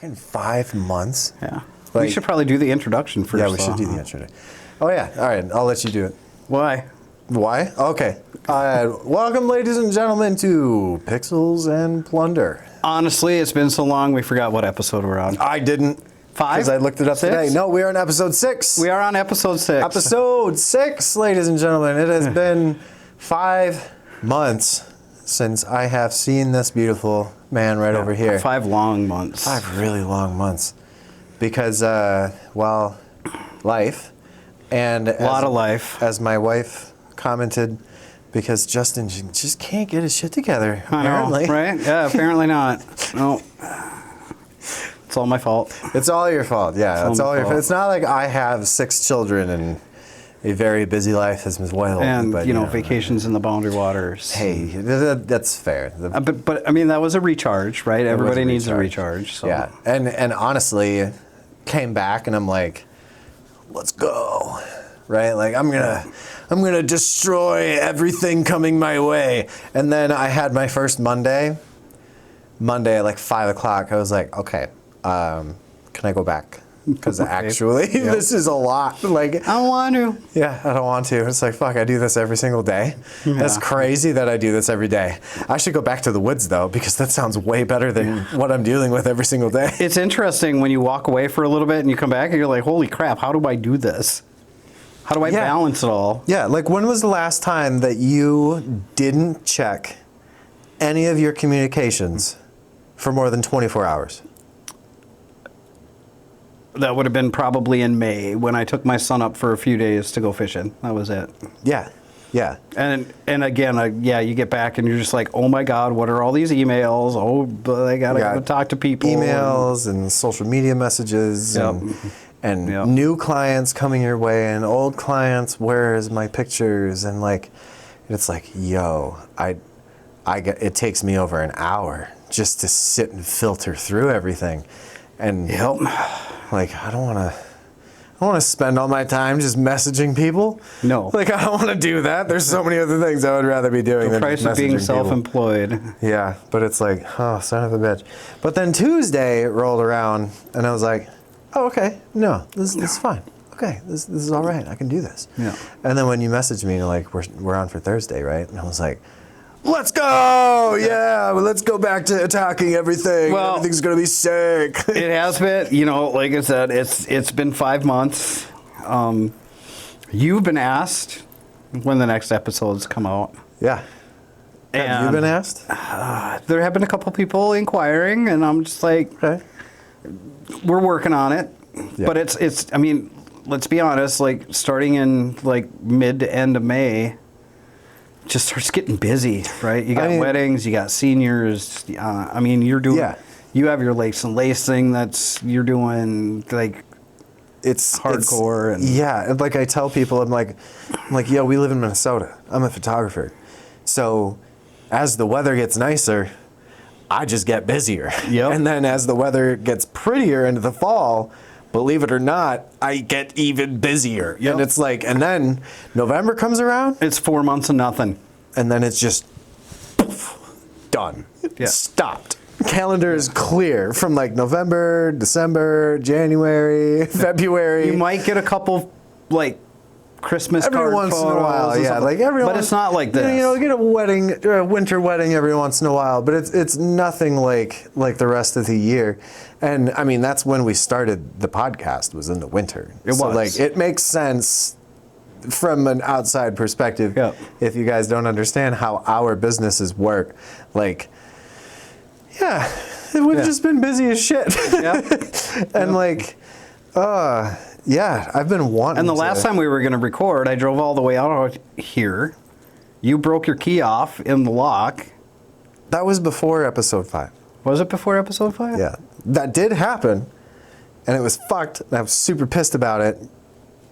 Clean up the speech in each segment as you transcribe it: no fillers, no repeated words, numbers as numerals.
Fucking 5 months? Yeah. Like, we should probably do the introduction first. Yeah, we should do the introduction. Oh, yeah. All right. I'll let you do it. Why? Why? Okay. Welcome, ladies and gentlemen, to Pixels and Plunder. Honestly, it's been so long, we forgot what episode we're on. I didn't. 5? Because I looked it up 6? today. No, we are on episode 6. We are on episode 6. Episode 6, ladies and gentlemen. It has been 5 months since I have seen this beautiful man right over here. 5 long months. 5 really long months. Because, well, life. And a lot of life. As my wife commented, because Justin just can't get his shit together, apparently. I know, right? Yeah, apparently not. No. It's all my fault. It's all your fault, yeah. It's all your fault. It's not like I have 6 children and a very busy life as well. And, but, vacations in the Boundary Waters. Hey, that's fair. But I mean, that was a recharge, right? Everybody needs a recharge. So. Yeah, and honestly, came back and I'm like, let's go, right? Like I'm gonna destroy everything coming my way. And then I had my first Monday at like 5 o'clock. I was like, okay, can I go back? Because actually, this is a lot. Like, I don't want to. Yeah, I don't want to. It's like, fuck, I do this every single day. Yeah. That's crazy that I do this every day. I should go back to the woods, though, because that sounds way better than what I'm dealing with every single day. It's interesting when you walk away for a little bit and you come back and you're like, holy crap, how do I do this? How do I balance it all? Yeah, like when was the last time that you didn't check any of your communications for more than 24 hours? That would have been probably in May when I took my son up for a few days to go fishing. That was it. Yeah, yeah. And again, you get back and you're just like, oh my God, what are all these emails? Oh, but I gotta go talk to people. Emails and social media messages and new clients coming your way and old clients. Where is my pictures? And like, it's like, yo, it takes me over an hour just to sit and filter through everything. And like, I don't want to spend all my time just messaging people. No. Like, I don't want to do that. There's so many other things I would rather be doing than price of being self-employed. Yeah, but it's like, oh, son of a bitch. But then Tuesday rolled around, and I was like, oh, okay, no, this is fine. Okay, this is all right. I can do this. Yeah. And then when you messaged me, like, we're on for Thursday, right? And I was like, let's go! Yeah, well, let's go back to attacking everything. Well, everything's gonna be sick. It has been, like I said, it's been 5 months. You've been asked when the next episodes come out. Yeah. Have you been asked? There have been a couple people inquiring, and I'm just like, okay. We're working on it. Yeah. But it's. I mean, let's be honest. Like starting in like mid to end of May. Just starts getting busy, right? You got weddings, you got seniors. You're doing. Yeah. You have your lace and lace thing you're doing like. It's hardcore. And like I tell people, I'm like, yo, we live in Minnesota. I'm a photographer, so as the weather gets nicer, I just get busier. Yep. And then as the weather gets prettier into the fall, believe it or not, I get even busier. Yep. And it's like, and then November comes around. It's 4 months of nothing. And then it's just poof, done. Yeah. Stopped. Calendar is clear from like November, December, January, February. You might get a couple like Christmas every once in a while, yeah. Like but it's not like this. Get a winter wedding every once in a while, but it's nothing like the rest of the year. And I mean, that's when we started the podcast, was in the winter. It was. Like, it makes sense from an outside perspective. Yep. If you guys don't understand how our businesses work, like, yeah, we've just been busy as shit. Yep. And like, yeah, I've been wanting And the last time we were going to record, I drove all the way out here. You broke your key off in the lock. That was before episode 5. Was it before episode 5? Yeah. That did happen, and it was fucked, and I was super pissed about it,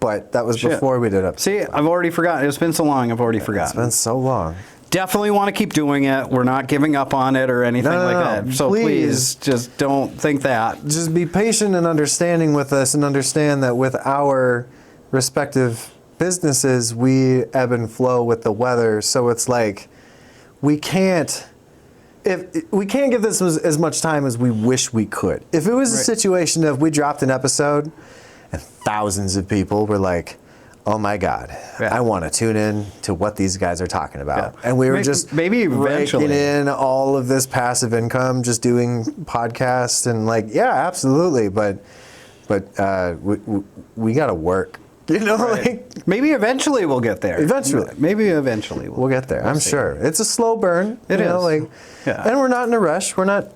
but that was before we did episode 5. See, I've already forgotten. It's been so long, I've already forgotten. It's been so long. Definitely want to keep doing it. We're not giving up on it or anything like that. So please just don't think that. Just be patient and understanding with us, and understand that with our respective businesses, we ebb and flow with the weather. So it's like we can't if we can't give this as much time as we wish we could. If it was a situation of we dropped an episode and thousands of people were like, oh my God, I want to tune in to what these guys are talking about. And we were maybe eventually raking in all of this passive income, just doing podcasts and like, yeah, absolutely. But we got to work. You know, like, maybe eventually we'll get there. Maybe eventually we'll get there. I'm sure. It's a slow burn. It is. And we're not in a rush. We're not.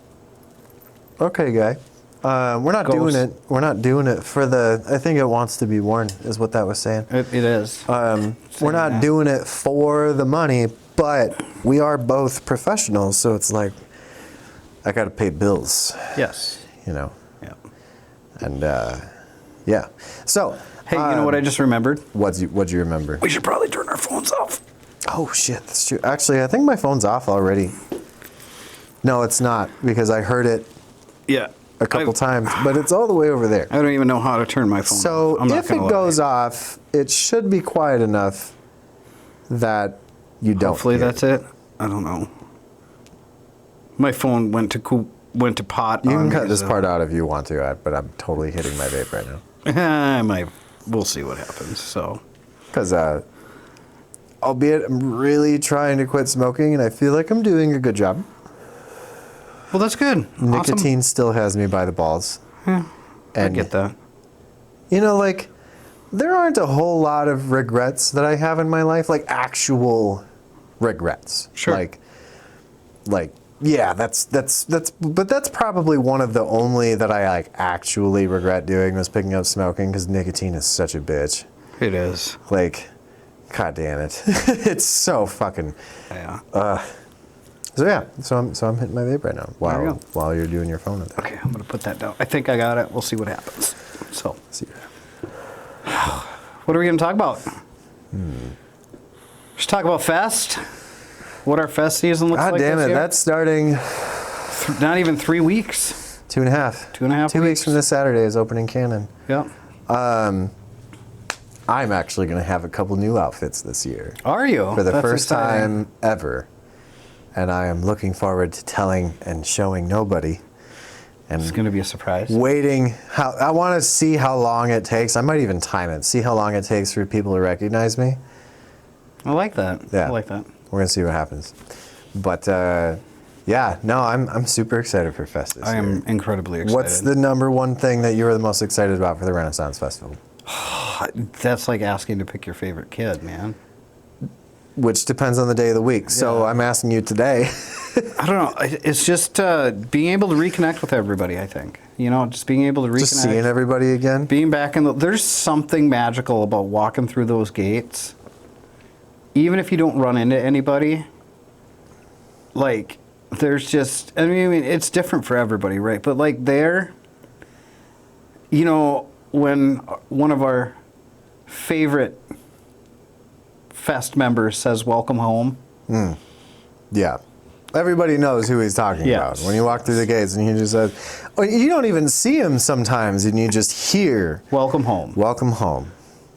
Okay, guy. We're not doing it. We're not doing it for the. I think it wants to be worn, is what that was saying. It is. We're not doing it for the money, but we are both professionals, so it's like I got to pay bills. Yes. You know. Yeah. And yeah. So. Hey, you know what I just remembered? What'd you remember? We should probably turn our phones off. Oh shit, that's true. Actually, I think my phone's off already. No, it's not, because I heard it a couple times, but it's all the way over there. I don't even know how to turn my phone off. So if it goes off, it should be quiet enough that you don't. Hopefully that's it. I don't know. My phone went to pot. You can cut this part out if you want to, but I'm totally hitting my vape right now. We'll see what happens. So, because albeit I'm really trying to quit smoking, and I feel like I'm doing a good job. Well, that's good. Nicotine still has me by the balls. Yeah, and I get that. You know, like, there aren't a whole lot of regrets that I have in my life, like actual regrets. Sure. Like, yeah, but that's probably one of the only that I like actually regret doing was picking up smoking, because nicotine is such a bitch. It is. Like, god damn it, it's so fucking. Yeah. So yeah, so I'm hitting my vape right now while you're doing your phone. Okay, I'm gonna put that down. I think I got it. We'll see what happens. So. See. What are we gonna talk about? Let's talk about Fest. What our Fest season looks like. God damn it, that's starting. Not even 3 weeks. 2.5. 2.5 2 weeks from this Saturday is opening Cannon. Yeah. I'm actually going to have a couple new outfits this year. Are you? For the first time ever. And I am looking forward to telling and showing nobody. And it's going to be a surprise. Waiting. I want to see how long it takes. I might even time it. See how long it takes for people to recognize me. I like that. Yeah. I like that. We're going to see what happens. But, yeah, no, I'm super excited for Fest this year. I am incredibly excited. What's the number one thing that you were the most excited about for the Renaissance Festival? That's like asking to pick your favorite kid, man. Which depends on the day of the week. So I'm asking you today. I don't know. It's just being able to reconnect with everybody, I think. You know, just being able to reconnect. Just seeing everybody again? Being back in there's something magical about walking through those gates. Even if you don't run into anybody, like, there's just, I mean, it's different for everybody, right? But like there, you know, when one of our favorite Fest members says, welcome home. Yeah. Everybody knows who he's talking about. When you walk through the gates and he just says, you don't even see him sometimes and you just hear, welcome home. Welcome home.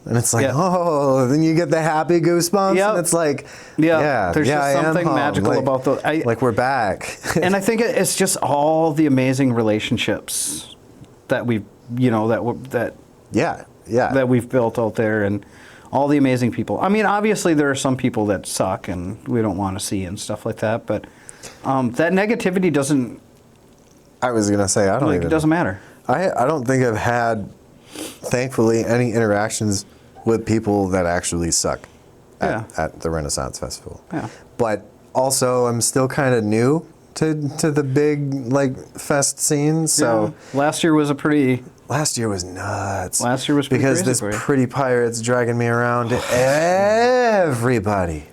And it's like, oh, then you get the happy goosebumps. And it's like, there's just something magical about those. Like we're back. And I think it's just all the amazing relationships that we've, you know, that we've built out there, and all the amazing people. I mean, obviously there are some people that suck and we don't want to see and stuff like that, but that negativity doesn't. I was gonna say I don't even. It doesn't matter. I don't think I've had, thankfully, any interactions with people that actually suck at the Renaissance Festival. Yeah. But also, I'm still kind of new to the big like fest scene. So last year was Last year was nuts. Last year was pretty because crazy this pretty pirate's dragging me around to everybody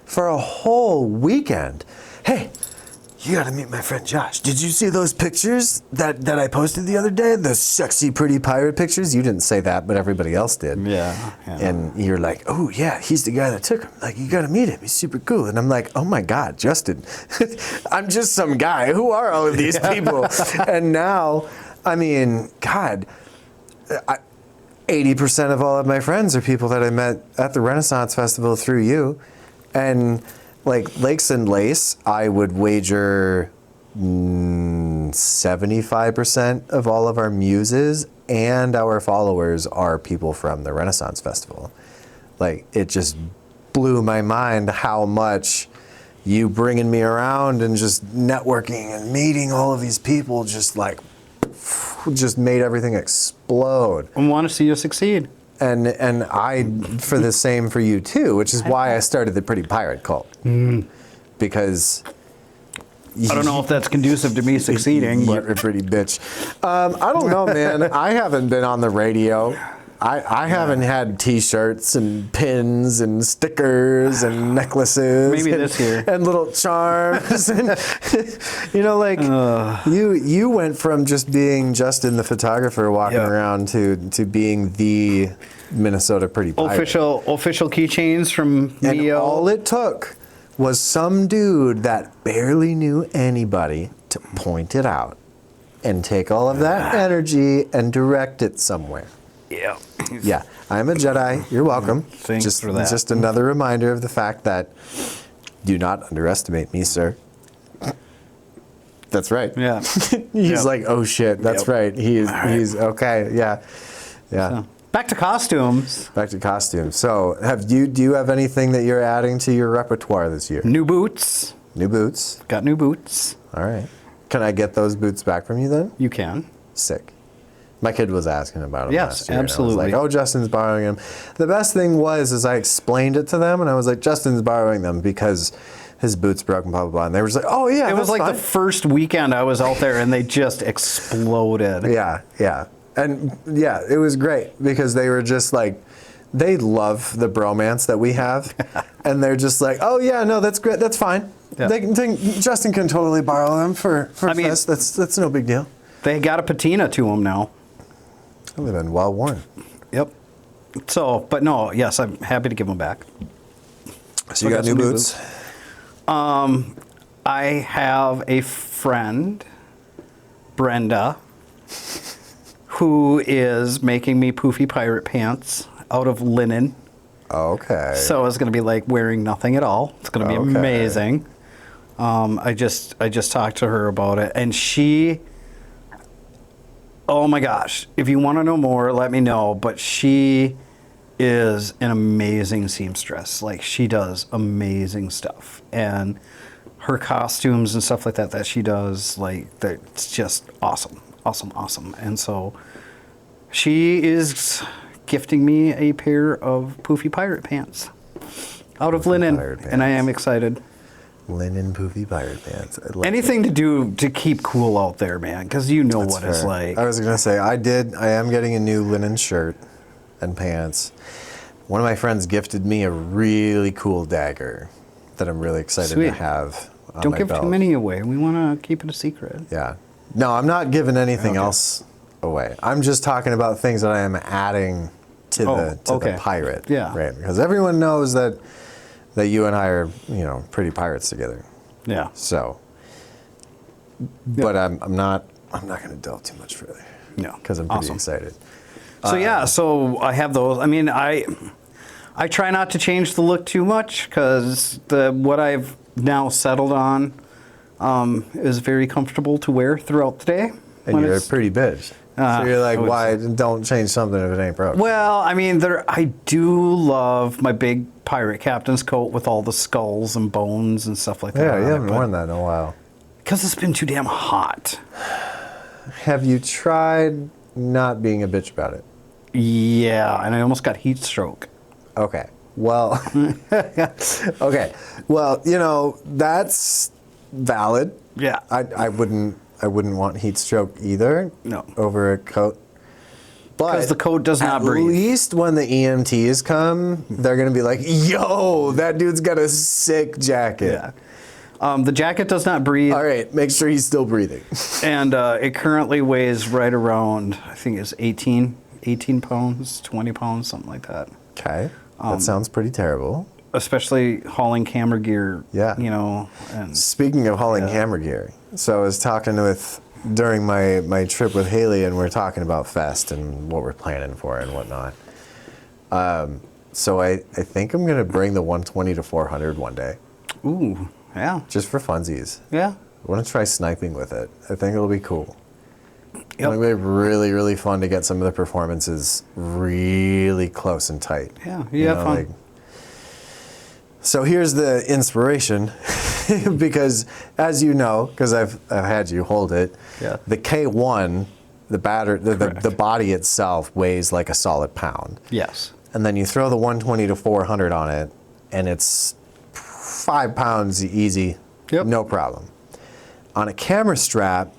for a whole weekend. Hey, you got to meet my friend Josh. Did you see those pictures that I posted the other day? Those sexy, pretty pirate pictures? You didn't say that, but everybody else did. Yeah. And you're like, oh, yeah, he's the guy that took him. Like, you got to meet him. He's super cool. And I'm like, oh, my God, Justin. I'm just some guy. Who are all of these people? And now, I mean, God, 80% of all of my friends are people that I met at the Renaissance Festival through you. And like Lakes and Lace, I would wager 75% of all of our muses and our followers are people from the Renaissance Festival. Like, it just blew my mind how much you bringing me around and just networking and meeting all of these people just made everything explode. I want to see you succeed. And I, for the same for you too, which is why I started the Pretty Pirate Cult. Because I don't know if that's conducive to me succeeding, but you're a pretty bitch. I don't know, man. I haven't been on the radio. I haven't had T-shirts and pins and stickers and necklaces. Maybe this year. And little charms. And, you went from just being Justin the photographer walking around to being the Minnesota Pretty Pirate. Official keychains from Neo. And all it took was some dude that barely knew anybody to point it out and take all of that energy and direct it somewhere. Yeah. Yeah, I'm a Jedi. You're welcome. Thanks for that. Just another reminder of the fact that do not underestimate me, sir. That's right. Yeah. He's like, oh shit, that's right. He's okay. Yeah. So, back to costumes. Back to costumes. So, do you have anything that you're adding to your repertoire this year? New boots. New boots. Got new boots. All right. Can I get those boots back from you then? You can. Sick. My kid was asking about them Yes, last year. absolutely. And I was like, oh, Justin's borrowing them. The best thing was I explained it to them, and I was like, Justin's borrowing them because his boots broke and blah, blah, blah. And they were just like, oh, yeah, It was like fine. the first weekend I was out there, and they just exploded. Yeah. And, yeah, it was great because they were just like, they love the bromance that we have. And they're just like, oh, yeah, no, that's great. That's fine. Yeah. Justin can totally borrow them for Fest. That's no big deal. They got a patina to them now. They've been well worn. Yep. So, but no, yes, I'm happy to give them back. So you got new boots? I have a friend, Brenda, who is making me poofy pirate pants out of linen. Okay. So it's going to be like wearing nothing at all. It's going to be amazing. I just talked to her about it, and she. Oh my gosh! If you want to know more, let me know. But she is an amazing seamstress. Like, she does amazing stuff, and her costumes and stuff like that she does, like, it's just awesome. And so she is gifting me a pair of poofy pirate pants out of linen, and I am excited. Linen poofy pirate pants. Anything to do to keep cool out there, man, because you know what it's like. I was going to say, I am getting a new linen shirt and pants. One of my friends gifted me a really cool dagger that I'm really excited to have on Don't my give belt. too many away. We want to keep it a secret. Yeah. No, I'm not giving anything else away. I'm just talking about things that I am adding to the pirate. Yeah. Right? Because everyone knows that you and I are, pretty pirates together. Yeah. So, but I'm not going to delve too much further. No. Because I'm pretty excited. So so I have those. I mean, I try not to change the look too much because what I've now settled on is very comfortable to wear throughout the day. And you're a pretty bitch. So you're like, why don't change something if it ain't broke? Well, I mean, I do love my big pirate captain's coat with all the skulls and bones and stuff like that. Yeah, you haven't worn that in a while. Because it's been too damn hot. Have you tried not being a bitch about it? Yeah, and I almost got heat stroke. Okay. Well, that's valid. Yeah. I wouldn't want heat stroke either. No. Over a coat. Because the coat does not breathe. At least when the EMTs come, they're going to be like, yo, that dude's got a sick jacket. Yeah. The jacket does not breathe. All right, make sure he's still breathing. And it currently weighs right around, I think it's 18 pounds, 20 pounds, something like that. Okay. That sounds pretty terrible. Especially hauling camera gear. Yeah. And speaking of hauling camera gear, so I was talking during my trip with Haley, and we're talking about Fest and what we're planning for and whatnot. So I think I'm going to bring the 120 to 400 one day. Ooh, yeah. Just for funsies. Yeah. I want to try sniping with it. I think it'll be cool. Yep. It'll be really, really fun to get some of the performances really close and tight. Yeah, you have fun. So here's the inspiration, because as you know, because I've had you hold it, the K1, the body itself weighs like a solid pound. Yes. And then you throw the 120 to 400 on it, and it's 5 pounds easy, no problem. On a camera strap,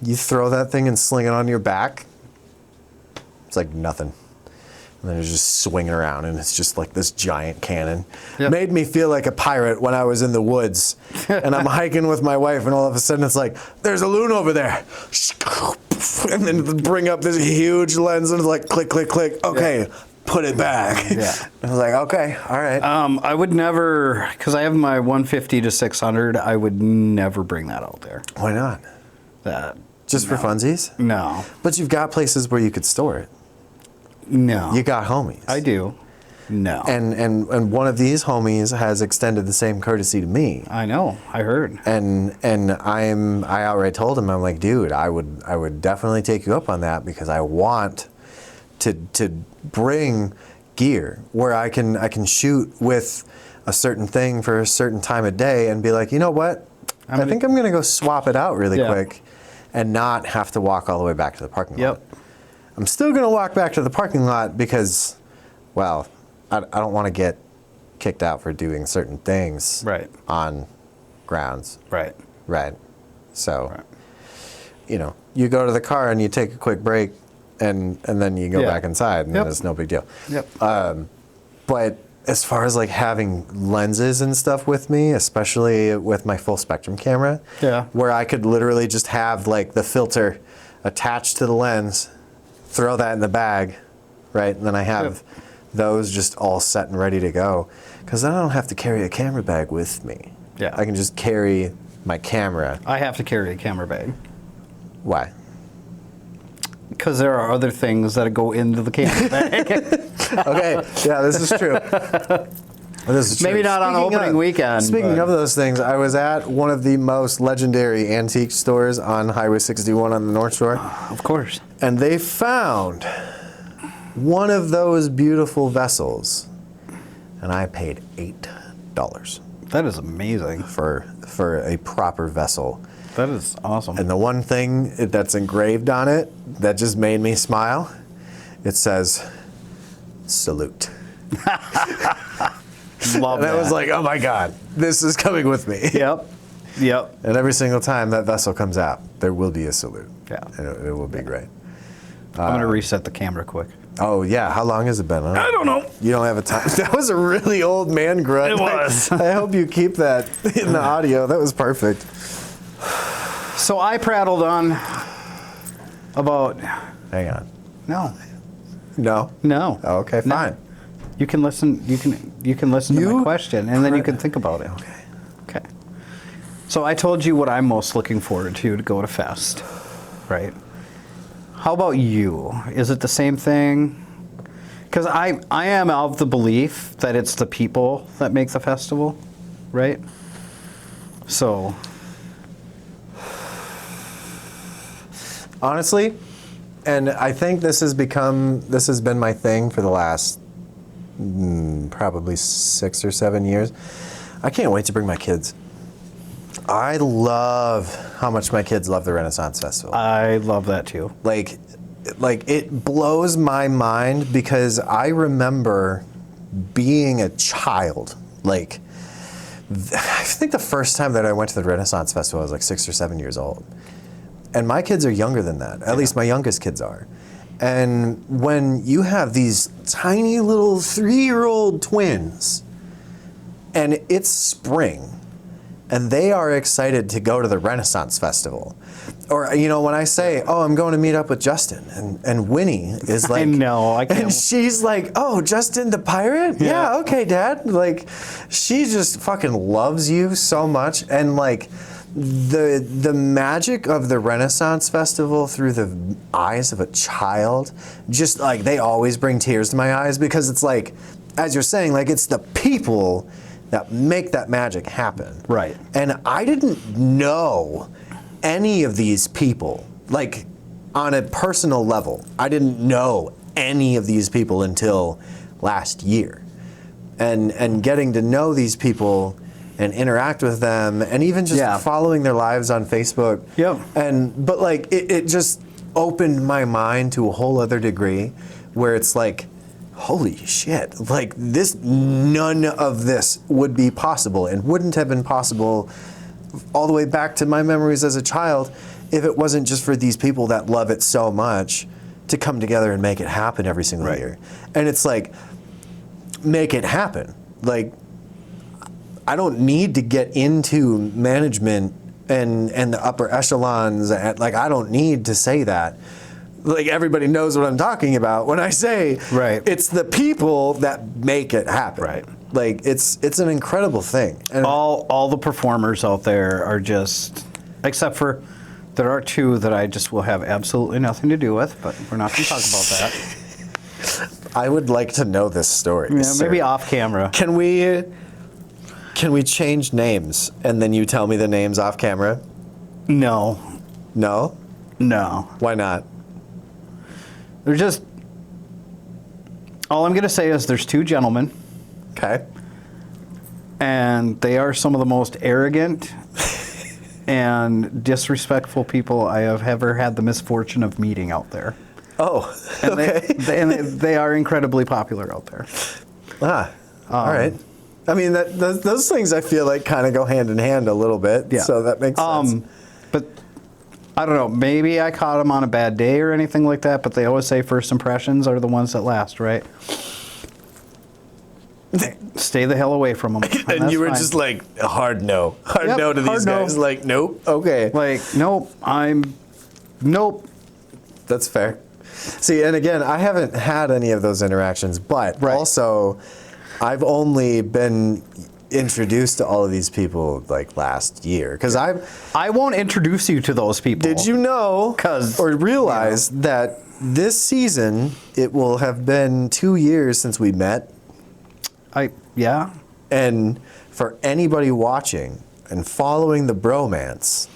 you throw that thing and sling it on your back, it's like nothing. And then it's just swinging around, and it's just like this giant cannon. Made me feel like a pirate when I was in the woods, and I'm hiking with my wife, and all of a sudden it's like, there's a loon over there. And then bring up this huge lens, and it's like, click, click, click. Okay, put it back. I was like, okay, all right. I would never, because I have my 150 to 600, I would never bring that out there. Why not? Just for funsies? No. But you've got places where you could store it. No. You got homies. I do. No. And one of these homies has extended the same courtesy to me. I know. I heard. And I outright told him, I'm like, dude, I would definitely take you up on that, because I want to bring gear where I can shoot with a certain thing for a certain time of day and be like, you know what? I think I'm gonna go swap it out really quick and not have to walk all the way back to the parking lot. I'm still gonna walk back to the parking lot because, well, I don't want to get kicked out for doing certain things on grounds. Right. So, you know, you go to the car and you take a quick break, and then you go back inside, and it's no big deal. But as far as like having lenses and stuff with me, especially with my full spectrum camera, where I could literally just have like the filter attached to the lens, throw that in the bag, right? And then I have those just all set and ready to go, because then I don't have to carry a camera bag with me. I can just carry my camera. I have to carry a camera bag. Why? Because there are other things that go into the camera bag. Okay, yeah, this is true. This is true. Maybe not on opening weekend. Speaking of those things, I was at one of the most legendary antique stores on Highway 61 on the North Shore. Of course. And they found one of those beautiful vessels, and I paid $8. That is amazing. For a proper vessel. That is awesome. And the one thing that's engraved on it that just made me smile, it says, salute. Love that. I was like, oh my God, this is coming with me. Yep. And every single time that vessel comes out, there will be a salute. And it will be great. I'm going to reset the camera quick. Oh, yeah. How long has it been? I don't know. You don't have a time. That was a really old man grunt. It was. I hope you keep that in the audio. That was perfect. So I prattled on about... Hang on. No. No? Oh, okay, fine. No. You can listen. You can listen to my question, and then you can think about it. Okay. So I told you what I'm most looking forward to go to Fest, right? How about you? Is it the same thing? Because I am of the belief that it's the people that make the festival, right? So honestly, and I think this has been my thing for the last probably 6 or 7 years. I can't wait to bring my kids. I love how much my kids love the Renaissance Festival. I love that too. Like it blows my mind, because I remember being a child. Like, I think the first time that I went to the Renaissance Festival, I was like 6 or 7 years old. And my kids are younger than that. At least my youngest kids are. And when you have these tiny little 3-year-old twins, and it's spring, and they are excited to go to the Renaissance Festival. Or, you know, when I say, oh, I'm going to meet up with Justin, and Winnie is like... I know, I can't... And she's like, oh, Justin the pirate? Yeah, okay, Dad. Like, she just fucking loves you so much. And, like, the magic of the Renaissance Festival through the eyes of a child, just, like, they always bring tears to my eyes, because it's like, as you're saying, like, it's the people that make that magic happen. Right. And I didn't know any of these people, like on a personal level. I didn't know any of these people until last year. And getting to know these people and interact with them, and even just following their lives on Facebook. But like it just opened my mind to a whole other degree, where it's like, holy shit, like none of this would be possible, and wouldn't have been possible all the way back to my memories as a child if it wasn't just for these people that love it so much to come together and make it happen every single year. And it's like, make it happen. Like, I don't need to get into management and the upper echelons. Like, I don't need to say that. Like, everybody knows what I'm talking about when I say it's the people that make it happen. Like, it's an incredible thing. And all the performers out there are just, except for, there are two that I just will have absolutely nothing to do with, but we're not going to talk about that. I would like to know this story. Yeah, maybe off camera. Can we change names and then you tell me the names off camera? No. No? No. Why not? They're just, all I'm going to say is there's two gentlemen. Okay. And they are some of the most arrogant and disrespectful people I have ever had the misfortune of meeting out there. Oh, and okay. they are incredibly popular out there. All right. I mean, those things I feel like kind of go hand in hand a little bit, so that makes sense. But I don't know, maybe I caught them on a bad day or anything like that, but they always say first impressions are the ones that last, right? Stay the hell away from them. And you were just like, hard no. Hard no to these guys. No. Like, nope, okay. Like, nope, nope. That's fair. See, and again, I haven't had any of those interactions, but also I've only been introduced to all of these people like last year. Because I won't introduce you to those people. Did you know or realize that this season it will have been 2 years since we met? Yeah. And for anybody watching and following the bromance,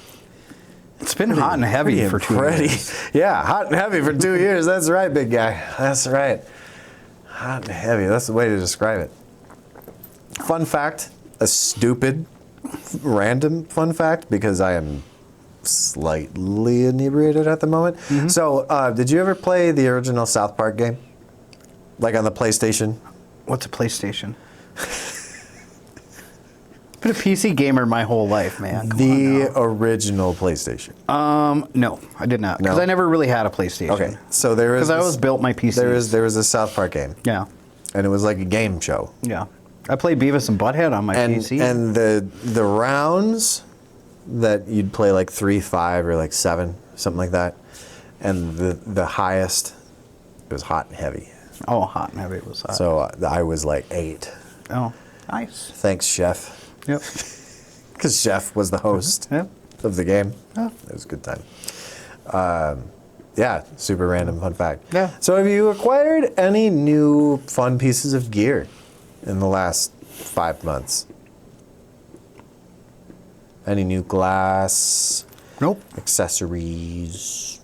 it's been hot and heavy for 2 years. Yeah, hot and heavy for 2 years. That's right, big guy. That's right. Hot and heavy. That's the way to describe it. Fun fact, a stupid, random fun fact, because I am slightly inebriated at the moment. Mm-hmm. So, did you ever play the original South Park game? Like on the PlayStation? What's a PlayStation? Been a PC gamer my whole life, man. The original PlayStation. No, I did not, because I never really had a PlayStation. Okay, so there is. Because I always built my PC. There was a South Park game. Yeah. And it was like a game show. Yeah, I played Beavis and Butthead on my PC. And the rounds that you'd play like 3, 5, or like 7, something like that, and the highest, it was hot and heavy. Oh, hot and heavy was hot. So I was like 8. Oh, nice. Thanks, Chef. Yep. Because Chef was the host of the game. Oh. It was a good time. Yeah, super random fun fact. Yeah. So have you acquired any new fun pieces of gear in the last 5 months? Any new glass? Nope. Accessories?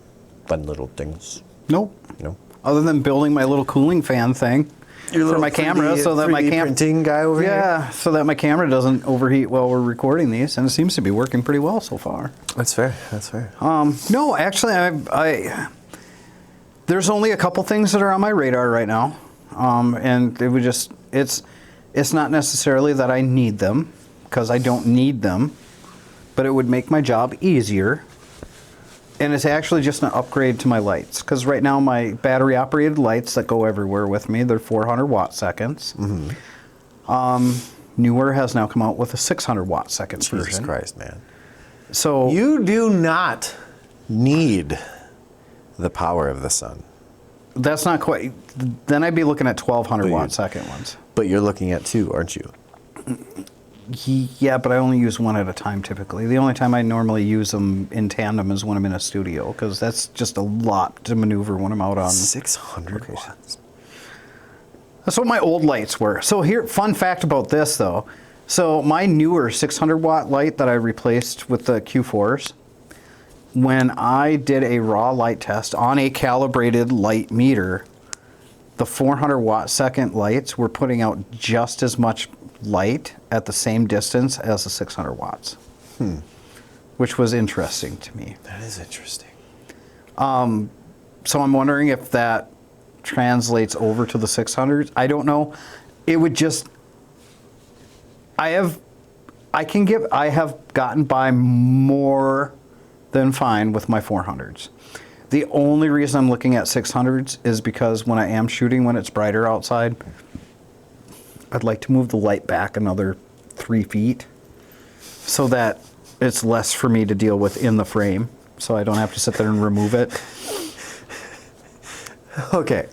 Fun little things? Nope. No. Other than building my little cooling fan thing for my camera, so that my printing guy over here. Yeah, so that my camera doesn't overheat while we're recording these, and it seems to be working pretty well so far. That's fair. That's fair. No, actually, I there's only a couple things that are on my radar right now, and it would just it's not necessarily that I need them, because I don't need them, but it would make my job easier. And it's actually just an upgrade to my lights, because right now my battery-operated lights that go everywhere with me, they're 400 watt seconds. Mm-hmm. Newer has now come out with a 600 watt second version. Jesus Christ, man! So you do not need the power of the sun. That's not quite. Then I'd be looking at 1200 watt second ones. But you're looking at 2, aren't you? Yeah, but I only use one at a time typically. The only time I normally use them in tandem is when I'm in a studio, because that's just a lot to maneuver when I'm out on 600 watts. That's what my old lights were. So here, fun fact about this though, So my newer 600 watt light that I replaced with the Q4s, when I did a raw light test on a calibrated light meter, the 400 watt second lights were putting out just as much light at the same distance as the 600 watts, which was interesting to me. That is interesting. So I'm wondering if that translates over to the 600s. I don't know. It would just, I have gotten by more than fine with my 400s. The only reason I'm looking at 600s is because when I am shooting when it's brighter outside, I'd like to move the light back another 3 feet so that it's less for me to deal with in the frame, so I don't have to sit there and remove it. Okay.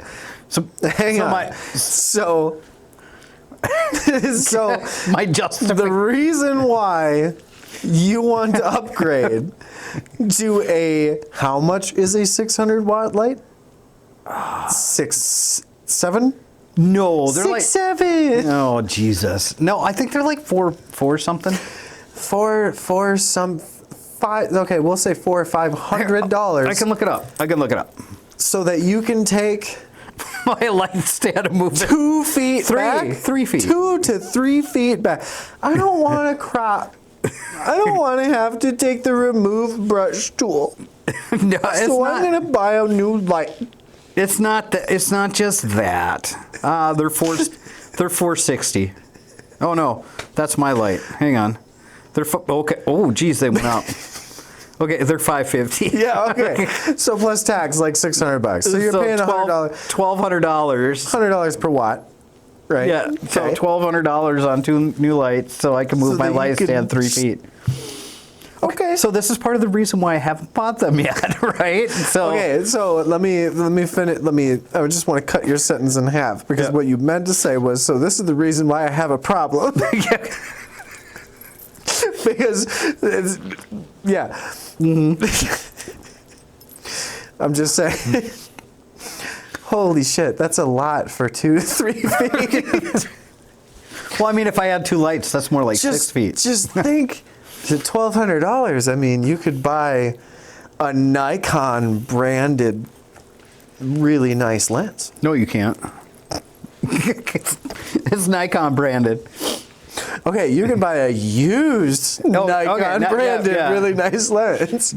So hang on. So My justification. the reason why you want to upgrade to a, how much is a 600 watt light? 7? No, they're like 7. Oh Jesus! No, I think they're like four something. For some 5. Okay, we'll say $400 or $500. I can look it up. So that you can take My light stand and move it 2 feet back. 3 feet. 2 to 3 feet back. I don't want to crop. I don't want to have to take the remove brush tool. No, it's So not. I'm gonna buy a new light. It's not. It's not just that. They're 460. Oh no, that's my light. Hang on. They're okay. Oh geez, they went up. Okay, they're 550. Yeah, okay. So plus tax, like $600. So you're paying $100. $1,200. $100 per watt, right? Yeah. So $1,200 on 2 new lights, so I can move my light stand 3 feet. Okay. So this is part of the reason why I haven't bought them yet, right? So Okay, so let me finish. I just want to cut your sentence in half because what you meant to say was, so this is the reason why I have a problem. Because it's, yeah. I'm just saying. Holy shit, that's a lot for 2 to 3 feet. Well, I mean, if I had 2 lights, that's more like 6 feet. Just think, at $1,200, I mean, you could buy a Nikon branded, really nice lens. No, you can't. It's Nikon branded. Okay, you can buy a used Nikon branded, really nice lens.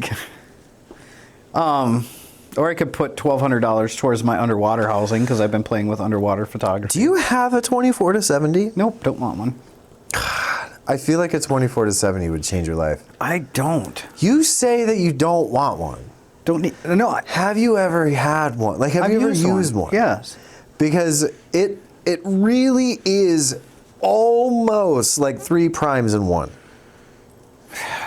Or I could put $1,200 towards my underwater housing because I've been playing with underwater photography. Do you have a 24 to 70? Nope, don't want one. I feel like a 24 to 70 would change your life. I don't. You say that you don't want one. Don't need. No. Have you ever had one? Like, have you ever used one? Yes. Because it really is almost like 3 primes in one.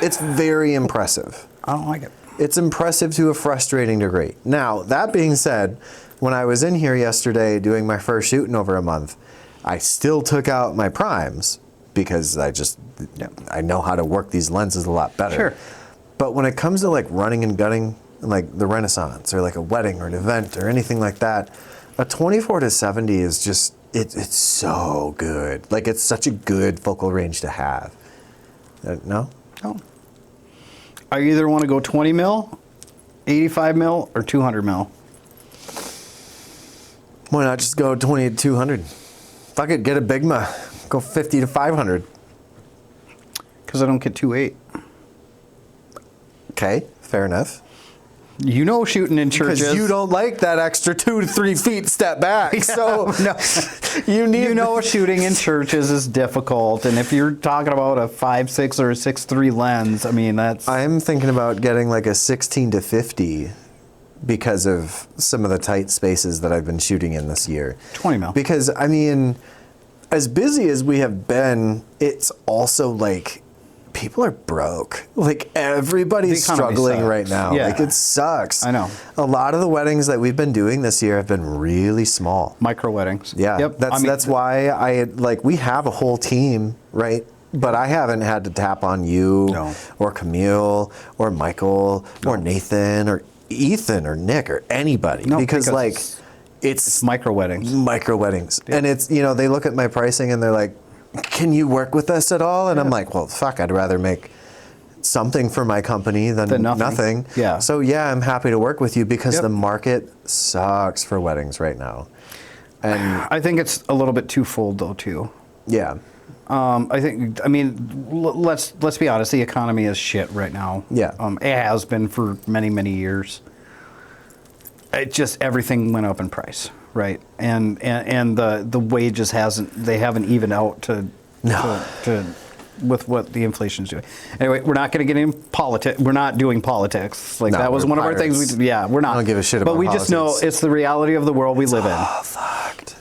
It's very impressive. I don't like it. It's impressive to a frustrating degree. Now, that being said, when I was in here yesterday doing my first shoot in over a month, I still took out my primes because I know how to work these lenses a lot better. Sure. But when it comes to like running and gunning, like the Renaissance or like a wedding or an event or anything like that, a 24 to 70 is just, it's so good. Like, it's such a good focal range to have. No? No. I either want to go 20 mil, 85 mil, or 200 mil. Why not just go 20 to 200? Fuck it, get a Bigma. Go 50 to 500. Because I don't get 2.8. Okay, fair enough. You know, shooting in churches. Because you don't like that extra 2 to 3 feet step back. Yeah, so no. You know, shooting in churches is difficult, and if you're talking about a 5.6 or a 6.3 lens, I mean that's. I'm thinking about getting like a 16 to 50 because of some of the tight spaces that I've been shooting in this year. 20 mil. Because I mean, as busy as we have been, it's also like, people are broke. Like, everybody's struggling sucks. right now. Yeah. Like, it sucks. I know. A lot of the weddings that we've been doing this year have been really small. Micro weddings. Yeah. Yep. That's why we have a whole team, right? But I haven't had to tap on you or Camille or Michael or Nathan or Ethan or Nick or anybody because like it's micro weddings. Micro weddings. Yeah. And it's, they look at my pricing and they're like, can you work with us at all? And I'm like, well, fuck, I'd rather make something for my company than nothing. Yeah. So yeah, I'm happy to work with you because the market sucks for weddings right now. And I think it's a little bit twofold though too. Yeah. I mean, let's be honest. The economy is shit right now. Yeah. It has been for many, many years. It just everything went up in price, right? And the wages haven't evened out to with what the inflation's doing. Anyway, we're not going to get in politics. We're not doing politics. Like that was one of our things. We're not. I don't give a shit about politics. But we just know it's the reality of the world we live in. Oh, fucked.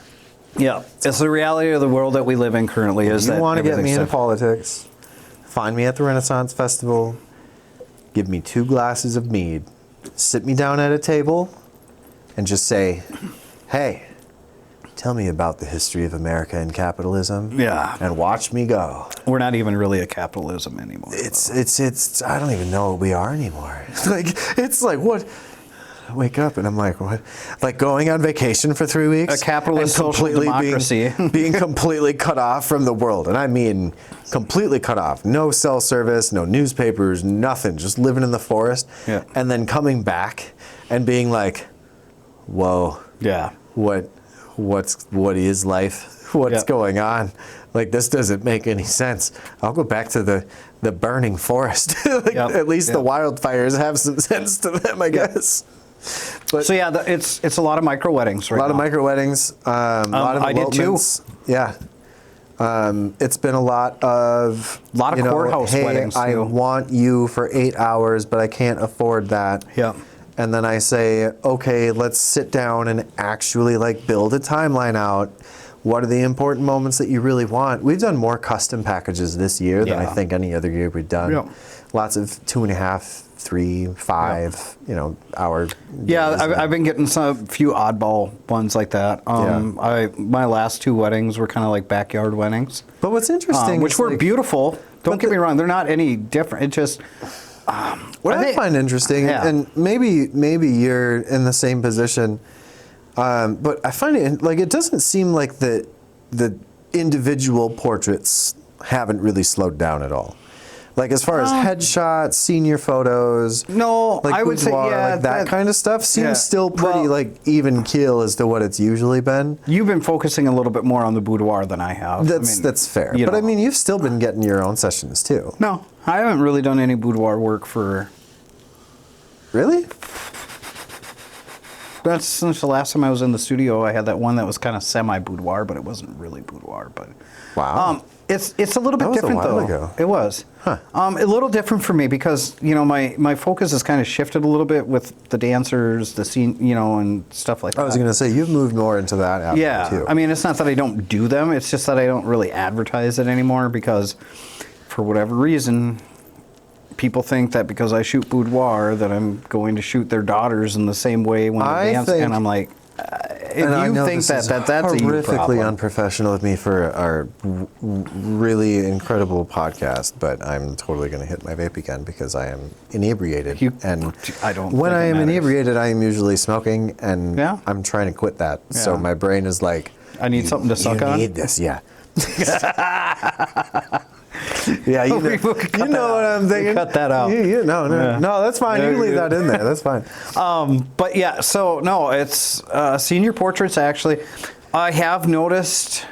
Yeah, it's the reality of the world that we live in currently. Is that you want to get me into politics? Find me at the Renaissance Festival. Give me 2 glasses of mead. Sit me down at a table, and just say, "Hey, tell me about the history of America and capitalism." Yeah. And watch me go. We're not even really a capitalism anymore. It's. I don't even know what we are anymore. It's like what. I wake up and I'm like, what? Like going on vacation for 3 weeks? A capitalist social democracy. Being completely cut off from the world. And I mean completely cut off. No cell service, no newspapers, nothing. Just living in the forest. Yeah. And then coming back and being like, whoa. Yeah. What is life? What's going on? Like, this doesn't make any sense. I'll go back to the burning forest. At least the wildfires have some sense to them, I guess. But so yeah, it's a lot of micro weddings right now. A lot of micro weddings. A lot of elopements. I did too. Yeah. It's been a lot of courthouse weddings too. I want you for 8 hours, but I can't afford that. Yeah. And then I say, okay, let's sit down and actually like build a timeline out. What are the important moments that you really want? We've done more custom packages this year than I think any other year we've done. Yeah. Lots of 2.5, 3, 5, hour. Yeah, I've been getting a few oddball ones like that. My last 2 weddings were kind of like backyard weddings. But what's interesting, which were beautiful. Don't get me wrong; they're not any different. It just what I find interesting, and maybe you're in the same position. But I find it like it doesn't seem like the individual portraits haven't really slowed down at all. Like as far as headshots, senior photos, no, like I would say like that kind of stuff seems still pretty like even keel as to what it's usually been. You've been focusing a little bit more on the boudoir than I have. That's fair. But I mean, you've still been getting your own sessions too. No, I haven't really done any boudoir work for. Really? That's since the last time I was in the studio. I had that one that was kind of semi-boudoir, but it wasn't really boudoir. But wow, it's a little bit different though. That was a while ago. It was. Huh. A little different for me because my focus has kind of shifted a little bit with the dancers, the scene, and stuff like that. I was going to say you've moved more into that avenue too. I mean, it's not that I don't do them; it's just that I don't really advertise it anymore because, for whatever reason, people think that because I shoot boudoir that I'm going to shoot their daughters in the same way when they dance, and I'm like, if you think that's a you problem. Horrifically unprofessional of me for our really incredible podcast, but I'm totally going to hit my vape again because I am inebriated. When I am inebriated, I am usually smoking, and I'm trying to quit that. Yeah. So my brain is like, I need something to suck on. You need this, yeah. Yeah, you know what I'm thinking. Cut that out. No, that's fine. You can leave that in there. That's fine. But yeah, so no, it's senior portraits. Actually, I have noticed.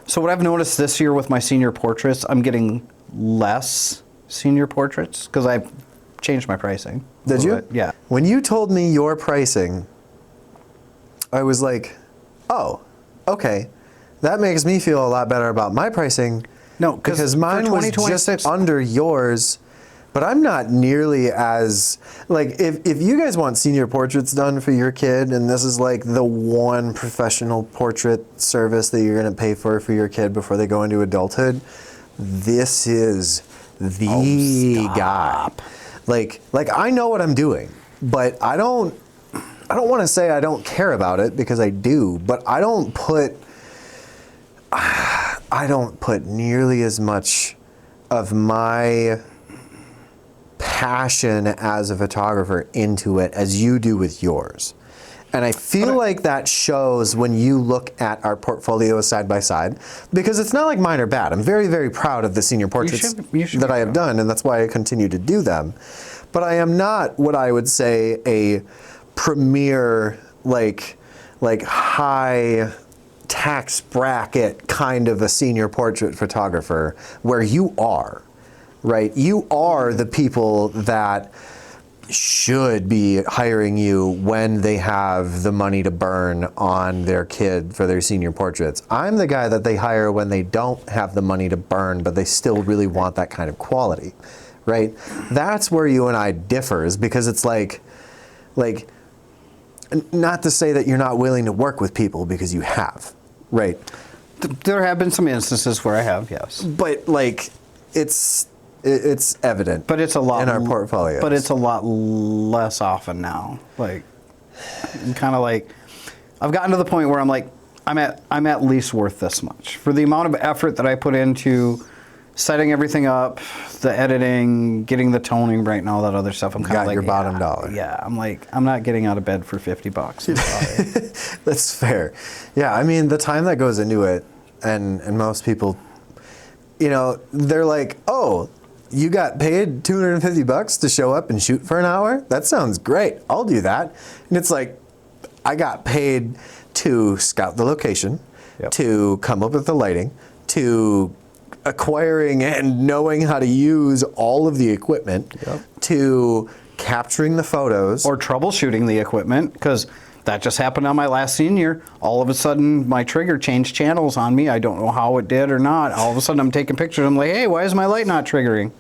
So what I've noticed this year with my senior portraits, I'm getting less senior portraits because I've changed my pricing. Did you? Bit. Yeah. When you told me your pricing, I was like, oh, okay, that makes me feel a lot better about my pricing. No, because mine was just under yours, but I'm not nearly as like if you guys want senior portraits done for your kid, and this is like the one professional portrait service that you're going to pay for your kid before they go into adulthood, this is the guy. Like I know what I'm doing, but I don't want to say I don't care about it because I do, but I don't put nearly as much of my passion as a photographer into it as you do with yours. And I feel like that shows when you look at our portfolios side by side, because it's not like mine are bad. I'm very, very proud of the senior portraits you should that I have done, and that's why I continue to do them. But I am not what I would say a premier, like high tax bracket kind of a senior portrait photographer, where you are, right? You are the people that should be hiring you when they have the money to burn on their kid for their senior portraits. I'm the guy that they hire when they don't have the money to burn, but they still really want that kind of quality, right? That's where you and I differ, is because it's like, not to say that you're not willing to work with people, because you have, right? There have been some instances where I have, yes. But like, it's evident. But it's a lot in our portfolio. But it's a lot less often now. Like, I'm kind of like, I've gotten to the point where I'm like, I'm at least worth this much for the amount of effort that I put into setting everything up, the editing, getting the toning right, and all that other stuff. I'm kind of like, your bottom dollar. Yeah, I'm like, I'm not getting out of bed for $50. I'm sorry. That's fair. Yeah, I mean, the time that goes into it, and most people, you know, they're like, oh, you got paid $250 to show up and shoot for an hour? That sounds great. I'll do that. And it's like, I got paid to scout the location, to come up with the lighting, to acquiring and knowing how to use all of the equipment, to capturing the photos. Or troubleshooting the equipment, because that just happened on my last senior. All of a sudden, my trigger changed channels on me. I don't know how it did or not. All of a sudden, I'm taking pictures. I'm like, hey, why is my light not triggering?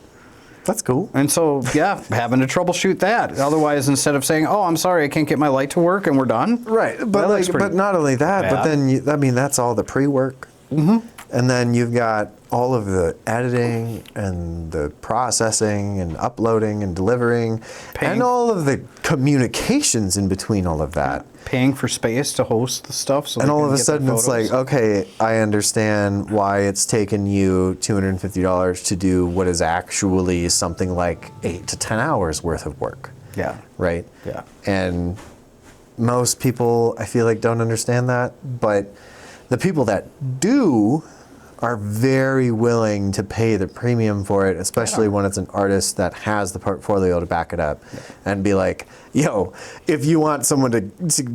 That's cool. And so, yeah, having to troubleshoot that. Otherwise, instead of saying, oh, I'm sorry, I can't get my light to work and we're done. Right. But but not only that, but then, I mean, that's all the pre-work. Mm-hmm. And then you've got all of the editing and the processing and uploading and delivering and all of the communications in between all of that. Paying for space to host the stuff. So and all of a sudden it's like, okay, I understand why it's taken you $250 to do what is actually something like 8 to 10 hours worth of work. Yeah. Right? Yeah. And most people, I feel like, don't understand that. But the people that do are very willing to pay the premium for it, especially when it's an artist that has the portfolio to back it up, and be like, yo, if you want someone to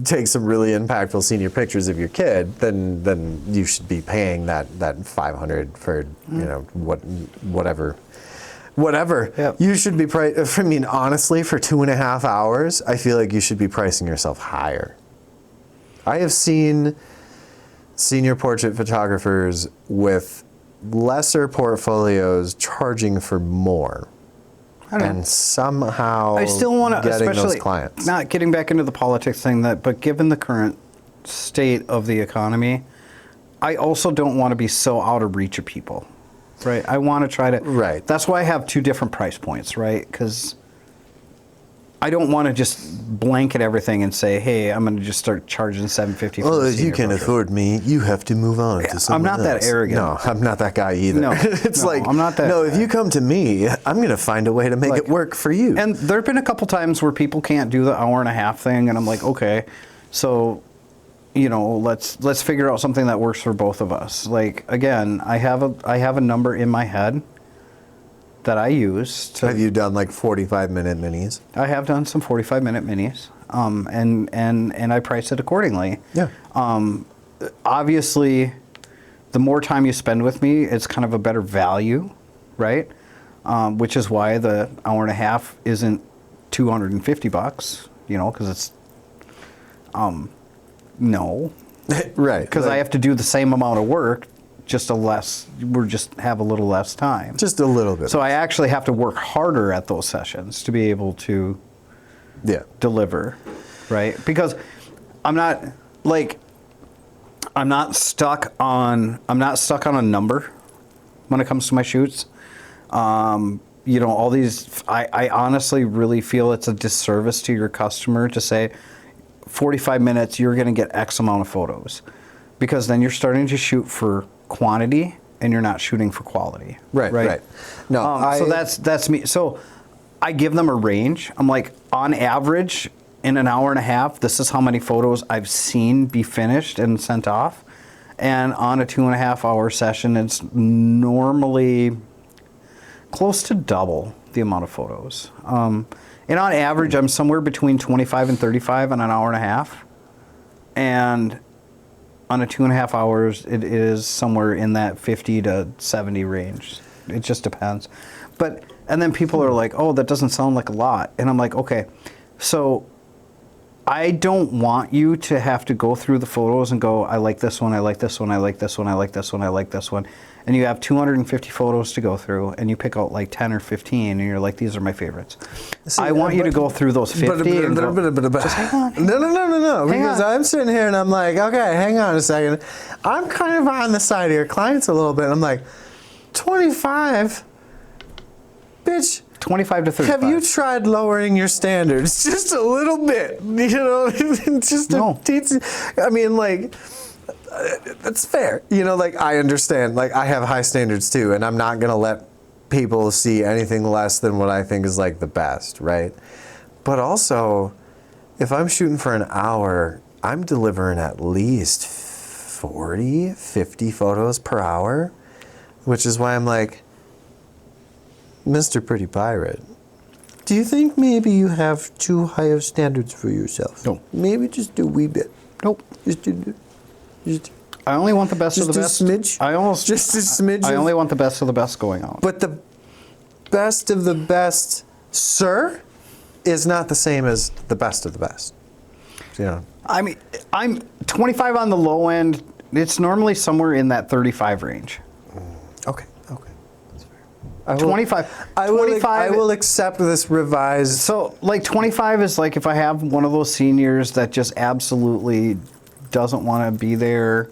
take some really impactful senior pictures of your kid, then you should be paying that $500 for, you know, whatever. Yep. You should be I mean, honestly, for 2.5 hours, I feel like you should be pricing yourself higher. I have seen senior portrait photographers with lesser portfolios charging for more, and somehow I still want to, getting especially those clients. Not getting back into the politics thing, but given the current state of the economy, I also don't want to be so out of reach of people, right? I want to try to. Right. That's why I have 2 different price points, right? Because I don't want to just blanket everything and say, hey, I'm going to just start charging $750 for if you can afford me, you have to move on to someone I'm not else. that arrogant. No, I'm not that guy either. No, it's like, I'm not that. No, if you come to me, I'm going to find a way to make it work for you. And there have been a couple times where people can't do the hour-and-a-half thing, and I'm like, okay, so, you know, let's figure out something that works for both of us. Like, again, I have a number in my head that I use. Have you done like 45-minute minis? I have done some 45-minute minis, and I price it accordingly. Yeah. Obviously, the more time you spend with me, it's kind of a better value, right? Which is why the hour-and-a-half isn't $250, you know, because it's no, right? Because I have to do the same amount of work. We just have a little less time. Just a little bit. So I actually have to work harder at those sessions to be able to deliver, right? Because I'm not stuck on a number when it comes to my shoots. You know, all these, I honestly really feel it's a disservice to your customer to say 45 minutes, you're going to get X amount of photos, because then you're starting to shoot for quantity and you're not shooting for quality. Right. No, so that's me. So I give them a range. I'm like, on average, in an hour and a half, this is how many photos I've seen be finished and sent off. And on a 2.5 hour session, it's normally close to double the amount of photos. And on average, I'm somewhere between 25 and 35 in an hour and a half. And on a 2.5 hours, it is somewhere in that 50 to 70 range. It just depends. And then people are like, oh, that doesn't sound like a lot. And I'm like, okay, so I don't want you to have to go through the photos and go, I like this one, I like this one, I like this one, I like this one, I like this one. And you have 250 photos to go through, and you pick out like 10 or 15, and you're like, these are my favorites. See, I want you to go through those 50 and go, just hang on. No. Because I'm sitting here and I'm like, okay, hang on a second. I'm kind of on the side of your clients a little bit. I'm like, 25? Bitch. 25 to 35. Have you tried lowering your standards just a little bit? You know, just no. I mean, like, that's fair. You know, like, I understand. Like, I have high standards too, and I'm not going to let people see anything less than what I think is, like, the best, right? But also, if I'm shooting for an hour, I'm delivering at least 40, 50 photos per hour, which is why I'm like, Mr. Pretty Pirate, do you think maybe you have too high of standards for yourself? No. Maybe just a wee bit. Nope. Just I only want the best of the best. Just a smidge? Just a smidge? I only want the best of the best going out. But the best of the best, sir, is not the same as the best of the best. You know. I mean, I'm 25 on the low end. It's normally somewhere in that 35 range. Okay. 25. I will accept this revised. So, like, 25 is like if I have one of those seniors that just absolutely doesn't want to be there.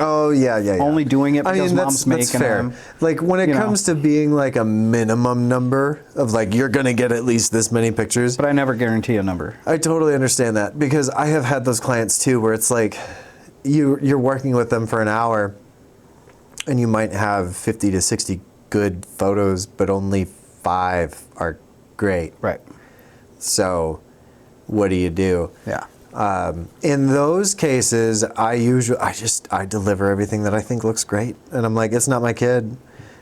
Oh, yeah. Only doing it because mom's making fair. them. Like, when it comes to being, like, a minimum number of, like, you're going to get at least this many pictures. But I never guarantee a number. I totally understand that, because I have had those clients, too, where it's like you're working with them for an hour, and you might have 50 to 60 good photos, but only 5 are great. Right. So what do you do? Yeah. In those cases, I deliver everything that I think looks great, and I'm like, it's not my kid.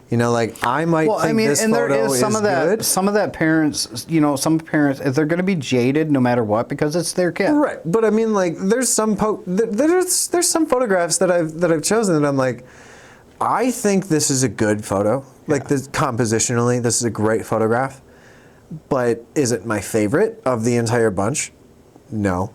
You know, like, I might think this and photo there is some is of that. good. Some of that parents, some parents, they're going to be jaded no matter what because it's their kid. Right, but I mean, like, there's some there's some photographs that I've chosen that I'm like, I think this is a good photo. Like, this, compositionally, this is a great photograph. But is it my favorite of the entire bunch? No.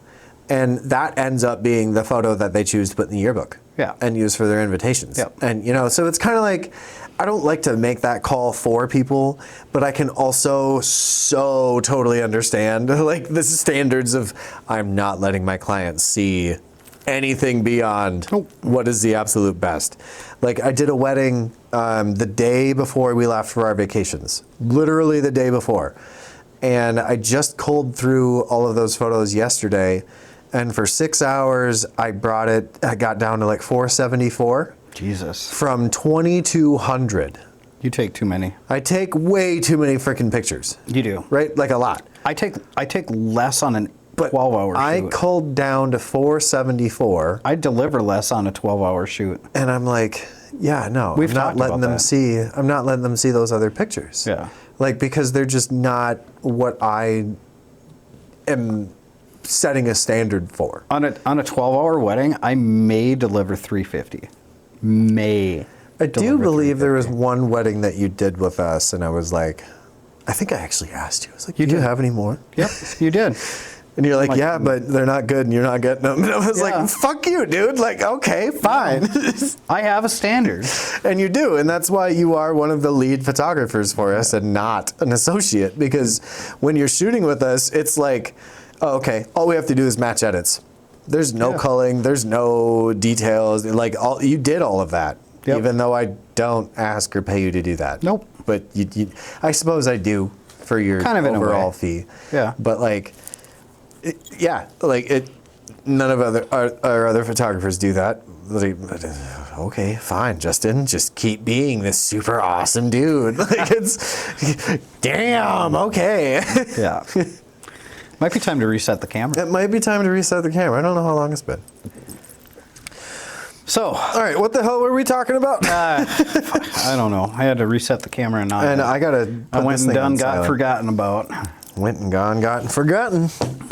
And that ends up being the photo that they choose to put in the yearbook. Yeah. And use for their invitations. Yeah. And, so it's kind of like, I don't like to make that call for people, but I can also so totally understand, like, the standards of, I'm not letting my clients see anything beyond what is the absolute best. Like, I did a wedding the day before we left for our vacations, literally the day before. And I just culled through all of those photos yesterday. And for 6 hours, I got down to like 474. Jesus. From 2,200. You take too many. I take way too many freaking pictures. You do. Right? Like, a lot. I take less on an 12-hour shoot. I culled down to 474. I deliver less on a 12-hour shoot. And I'm like, yeah, no. I'm not letting them see those other pictures. Yeah. Like, because they're just not what I am setting a standard for. On a 12-hour wedding, I may deliver 350. I do believe there was one wedding that you did with us, and I was like, I think I actually asked you. I was like, do you have any more? Yep, you did. And you're like, yeah, but they're not good and you're not getting them. And I was like, fuck you, dude. Like, okay, fine. I have a standard. And you do. And that's why you are one of the lead photographers for us and not an associate. Because when you're shooting with us, it's like, oh, okay, all we have to do is match edits. There's no culling. There's no details. Like, you did all of that. Yep. Even though I don't ask or pay you to do that. Nope. But I suppose I do for your kind of overall fee. Yeah. But like, none of our other photographers do that. Like, okay, fine, Justin, just keep being this super awesome dude. Like, it's, damn, okay. Yeah. Might be time to reset the camera. It might be time to reset the camera. I don't know how long it's been. So, all right, what the hell were we talking about? I don't know. I had to reset the camera and I gotta. I went and done got forgotten about. Went and gone, gotten forgotten.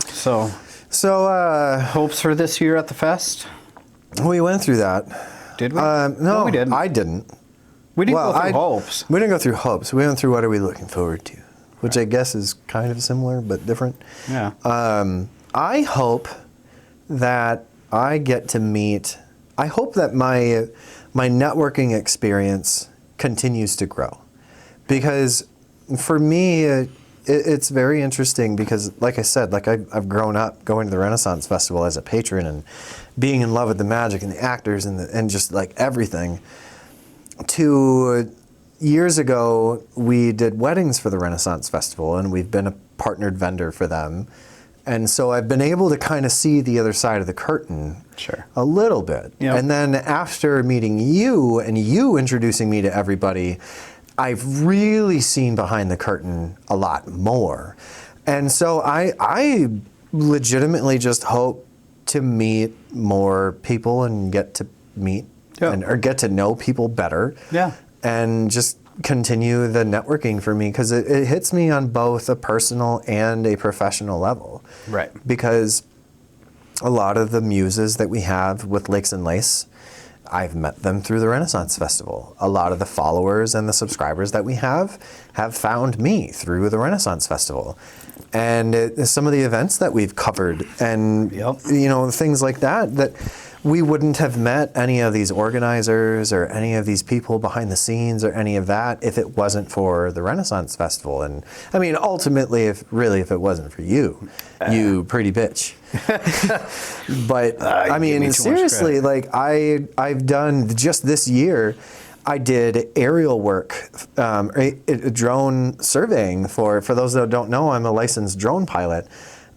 So hopes for this year at the fest. We went through that. Did we? No, we didn't. I didn't. We didn't go through hopes. We didn't go through hopes. We went through what are we looking forward to, which I guess is kind of similar but different. Yeah. I hope that I get to meet. I hope that my networking experience continues to grow, because for me it's very interesting because, like I said, like I've grown up going to the Renaissance Festival as a patron and being in love with the magic and the actors and just like everything. 2 years ago, we did weddings for the Renaissance Festival, and we've been a partnered vendor for them. And so I've been able to kind of see the other side of the curtain a little bit. Yep. And then after meeting you and you introducing me to everybody, I've really seen behind the curtain a lot more. And so I legitimately just hope to meet more people and get to meet or get to know people better. Yeah. And just continue the networking for me, because it hits me on both a personal and a professional level. Right. Because a lot of the muses that we have with Lakes and Lace, I've met them through the Renaissance Festival. A lot of the followers and the subscribers that we have found me through the Renaissance Festival. And some of the events that we've covered and, you know, things like that we wouldn't have met any of these organizers or any of these people behind the scenes or any of that if it wasn't for the Renaissance Festival. And I mean, ultimately, if it wasn't for you, you pretty bitch. But I mean, seriously, like I've done just this year, I did aerial work, drone surveying for those that don't know, I'm a licensed drone pilot.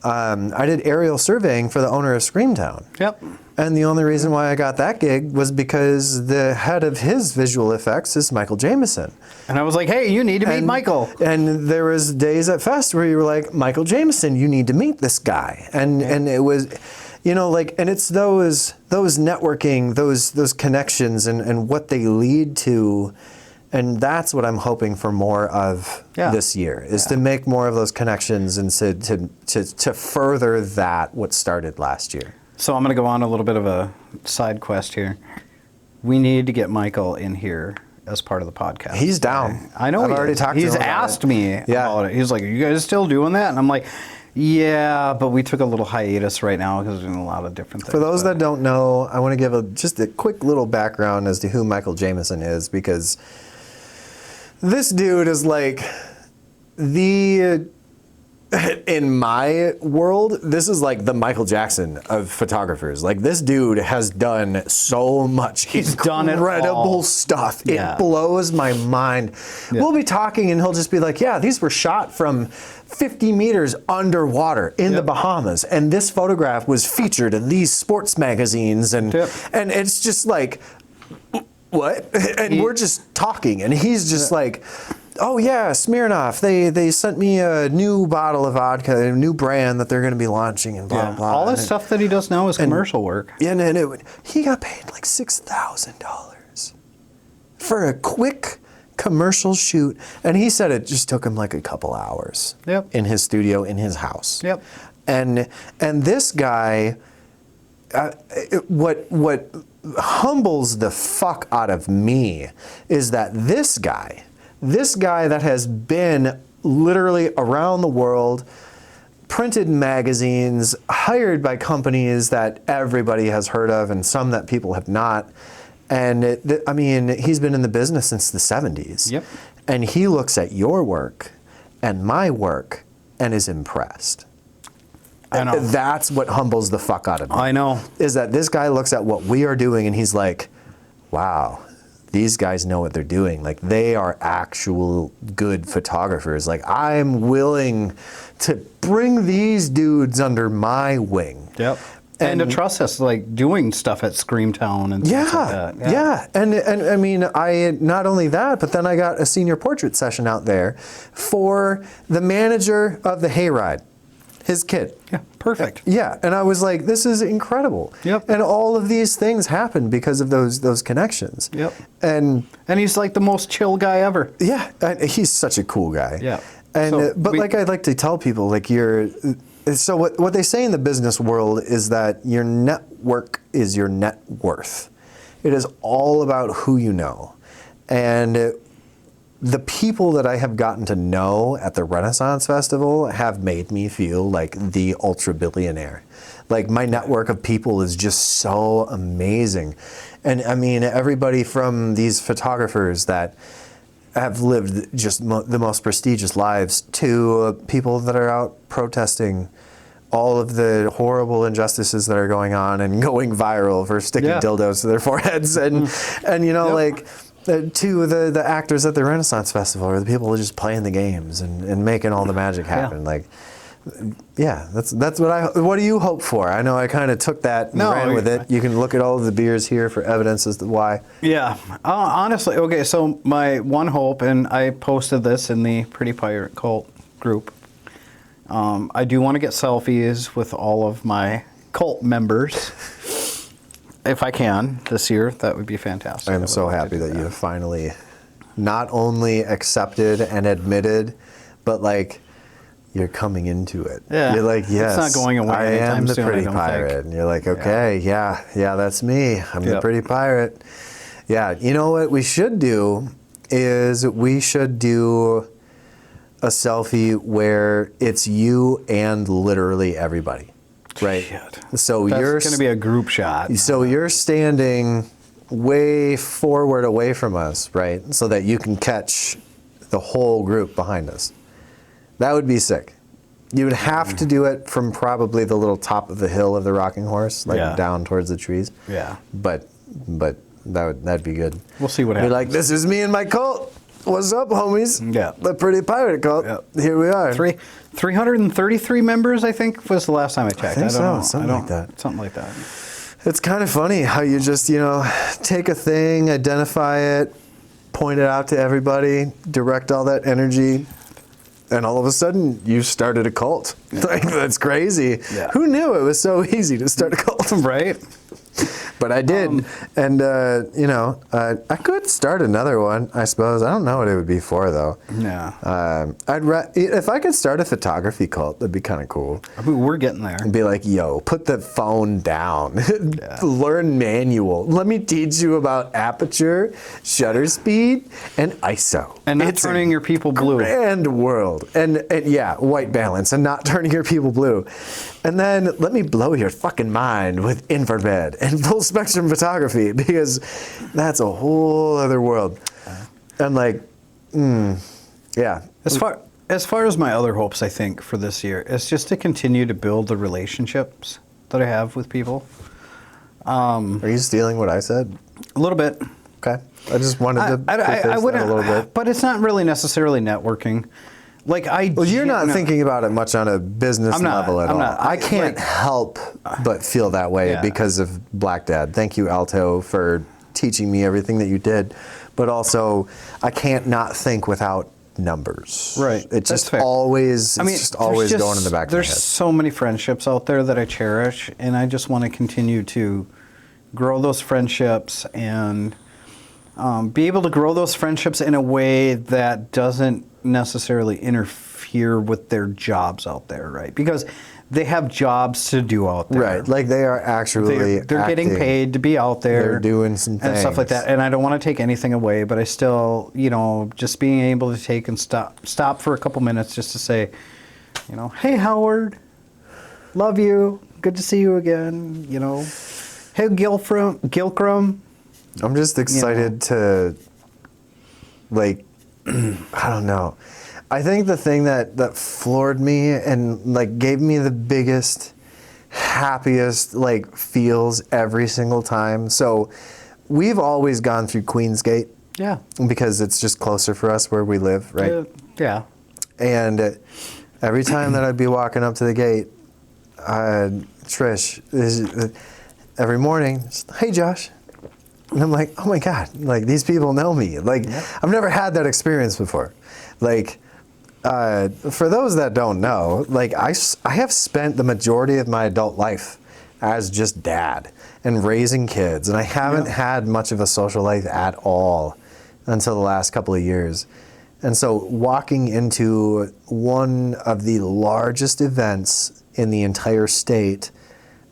I did aerial surveying for the owner of Screamtown. Yep. And the only reason why I got that gig was because the head of his visual effects is Michael Jameson. And I was like, hey, you need to meet Michael. And there was days at Fest where you were like, Michael Jameson, you need to meet this guy. And it was, you know, like, and it's those networking, those connections and what they lead to. And that's what I'm hoping for more of this year, is to make more of those connections and to further that what started last year. So I'm going to go on a little bit of a side quest here. We need to get Michael in here as part of the podcast. He's down. I know. I've already talked to him about it. He's asked me about it. He's like, are you guys still doing that? And I'm like, yeah, but we took a little hiatus right now because we're doing a lot of different things. For those that don't know, I want to give just a quick little background as to who Michael Jameson is, because this dude is like in my world, this is like the Michael Jackson of photographers. Like, this dude has done so much incredible stuff. It blows my mind. We'll be talking and he'll just be like, yeah, these were shot from 50 meters underwater in the Bahamas. And this photograph was featured in these sports magazines. And it's just like, what? And we're just talking. And he's just like, oh yeah, Smirnoff. They sent me a new bottle of vodka, a new brand that they're going to be launching, and blah blah. All this stuff that he does now is commercial work. And he got paid like $6,000 for a quick commercial shoot, and he said it just took him like a couple hours. In his studio in his house. And this guy, what humbles the fuck out of me is that this guy that has been literally around the world, printed in magazines, hired by companies that everybody has heard of and some that people have not. And I mean, he's been in the business since the 70s. And he looks at your work and my work and is impressed. I know. That's what humbles the fuck out of me. I know. Is that this guy looks at what we are doing and he's like, wow, these guys know what they're doing. Like, they are actual good photographers. Like, I'm willing to bring these dudes under my wing. And to trust us, like, doing stuff at Screamtown and things like that. And I mean, not only that, but then I got a senior portrait session out there for the manager of the Hayride. his kid. Yeah, perfect. Yeah, and I was like, this is incredible. Yep. And all of these things happened because of those connections. Yep. And he's like the most chill guy ever. yeah, he's such a cool guy. Yeah. And So like I like to tell people, like so what they say in the business world is that your network is your net worth. It is all about who you know. And the people that I have gotten to know at the Renaissance Festival have made me feel like the ultra billionaire. Like my network of people is just so amazing. And I mean, everybody from these photographers that have lived just the most prestigious lives to people that are out protesting all of the horrible injustices that are going on and going viral for sticking dildos to their foreheads and you know, like to the actors at the Renaissance Festival or the people who are just playing the games and making all the magic happen. Like, yeah, that's what do you hope for? I know I kind of took that and ran with it. You can look at all of the beers here for evidence as to why. Yeah, honestly, okay, so my one hope, and I posted this in the Pretty Pirate Cult group, I do want to get selfies with all of my cult members. If I can this year, that would be fantastic. I am so happy that you have finally not only accepted and admitted, but like you're coming into it. Yeah. You're like, yes, it's not going away I anytime am the soon, pretty pirate. And you're like, okay, yeah, that's me. I'm the pretty pirate. Yeah, you know what we should do is we should do a selfie where it's you and literally everybody. Right. Shit. So That's you're going to be a group shot. So you're standing way forward away from us, right? So that you can catch the whole group behind us. That would be sick. You would have to do it from probably the little top of the hill of the rocking horse, like down towards the trees. Yeah. But that'd be good. We'll see what happens. Be like, this is me and my cult. What's up, homies? Yeah. The Pretty Pirate Cult. Here we are. 333 members, I think, was the last time I checked. I don't know. Something like that. Something like that. It's kind of funny how you just, take a thing, identify it, point it out to everybody, direct all that energy, and all of a sudden you started a cult. Like, that's crazy. Yeah. Who knew it was so easy to start a cult? Right? But I did, and I could start another one, I suppose. I don't know what it would be for, though. Yeah. If I could start a photography cult, that'd be kind of cool. I mean, we're getting there. And be like, yo, put the phone down. Learn manual. Let me teach you about aperture, shutter speed, and ISO. And not turning your people blue. Grand world. And white balance, and not turning your people blue. And then let me blow your fucking mind with infrared and full spectrum photography, because that's a whole other world. And like, yeah. As far as my other hopes, I think, for this year, is just to continue to build the relationships that I have with people. Are you stealing what I said? A little bit. Okay. I just wanted to I wouldn't, a little bit. But it's not really necessarily networking. Like you're not thinking about it much on a business level at all. Not. I can't help but feel that way because of Black Dad. Thank you, Alto, for teaching me everything that you did. But also, I can't not think without numbers. Right. It's just always, going in the back of my head. There's so many friendships out there that I cherish, and I just want to continue to grow those friendships and be able to grow those friendships in a way that doesn't necessarily interfere with their jobs out there, right? Because they have jobs to do out there. Right, like they are actually they're getting paid to be out there. They're doing some things. And stuff like that. And I don't want to take anything away, but I still, just being able to take and stop for a couple minutes just to say, hey, Howard, love you, good to see you again, hey, Gilcrum. I'm just excited to, like, I don't know. I think the thing that floored me and like gave me the biggest, happiest like feels every single time. So we've always gone through Queensgate. Yeah. Because it's just closer for us where we live, right? Yeah. And every time that I'd be walking up to the gate, Trish, every morning, hey Josh. And I'm like, oh my God, like these people know me. Like I've never had that experience before. Like for those that don't know, like I have spent the majority of my adult life as just dad and raising kids, and I haven't had much of a social life at all until the last couple of years. And so walking into one of the largest events in the entire state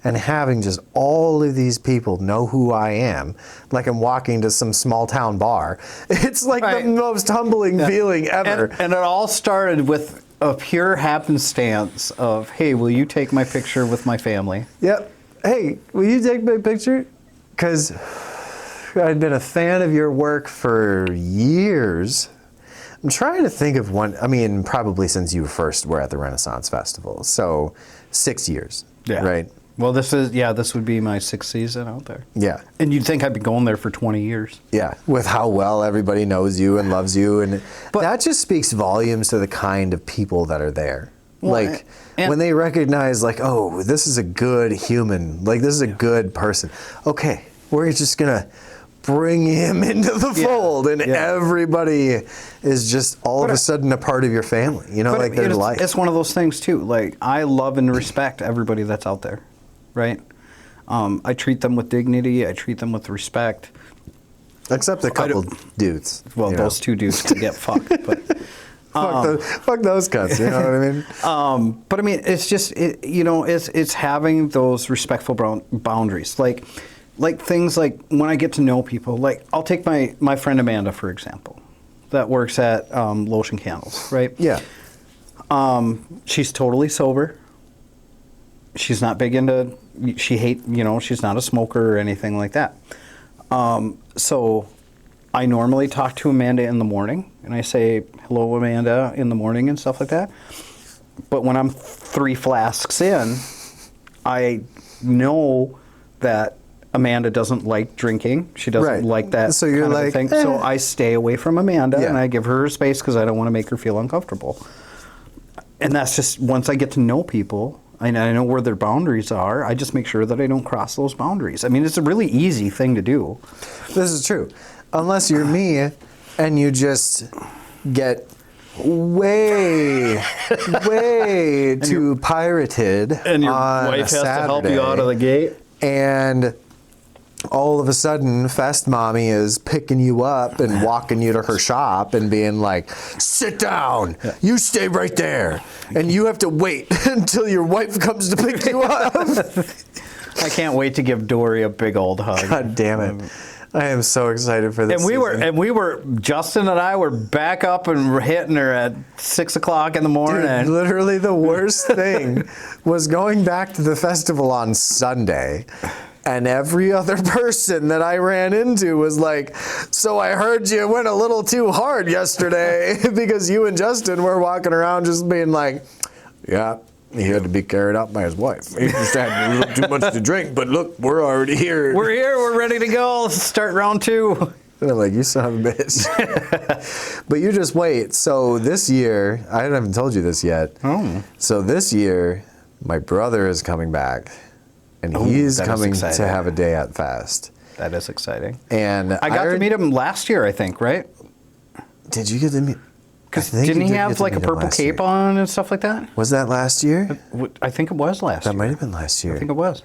and having just all of these people know who I am, like I'm walking to some small town bar, it's like the most humbling feeling ever. And it all started with a pure happenstance of, hey, will you take my picture with my family? Yep. Hey, will you take my picture? Because I'd been a fan of your work for years. I'm trying to think of one, I mean, probably since you first were at the Renaissance Festival. So 6 years, right? Well, this would be my 6th season out there. Yeah. And you'd think I'd be going there for 20 years. Yeah, with how well everybody knows you and loves you. But that just speaks volumes to the kind of people that are there. Well, when they recognize, like, oh, this is a good human, like, this is a good person. Okay, we're just going to bring him into the fold, and everybody is just all of a sudden a part of your family, you know, like their life. It's one of those things, too. Like, I love and respect everybody that's out there, right? I treat them with dignity. I treat them with respect. Except a couple dudes. Well, those two dudes can get fucked, but... fuck those cunts, you know what I mean? But I mean, it's just, it's having those respectful boundaries. Like things like when I get to know people, like I'll take my friend Amanda, for example, that works at Lotion Candles, right? Yeah. She's totally sober. She's not big into, she's not a smoker or anything like that. So I normally talk to Amanda in the morning, and I say, hello, Amanda, in the morning and stuff like that. But when I'm 3 flasks in, I know that Amanda doesn't like drinking. She doesn't like that so you're kind of thing. So I stay away from Amanda, and I give her her space because I don't want to make her feel uncomfortable. And that's just, once I get to know people, and I know where their boundaries are, I just make sure that I don't cross those boundaries. I mean, it's a really easy thing to do. This is true. Unless you're me and you just get way too pirated and your on wife a has to Saturday, help you out of the gate. And all of a sudden, Fest Mommy is picking you up and walking you to her shop and being like, sit down, you stay right there. And you have to wait until your wife comes to pick you up. I can't wait to give Dory a big old hug. God damn it. I am so excited for this. Justin and I were back up and hitting her at 6 o'clock in the morning. Dude, literally the worst thing was going back to the festival on Sunday, and every other person that I ran into was like, so I heard you went a little too hard yesterday, because you and Justin were walking around just being like, yeah. He had to be carried out by his wife. He just had a little too much to drink, but look, we're already here. We're here, we're ready to go. Let's start round 2. And I'm like, you son of a bitch. But you just wait. So this year, I haven't told you this yet. Oh. So this year, my brother is coming back, and he's coming to have a day at Fest. That is exciting. And I got to meet him last year, I think, right? Did you get to meet? Because didn't he have like a purple cape on and stuff like that? Was that last year? I think it was last year. That might have been last year. I think it was.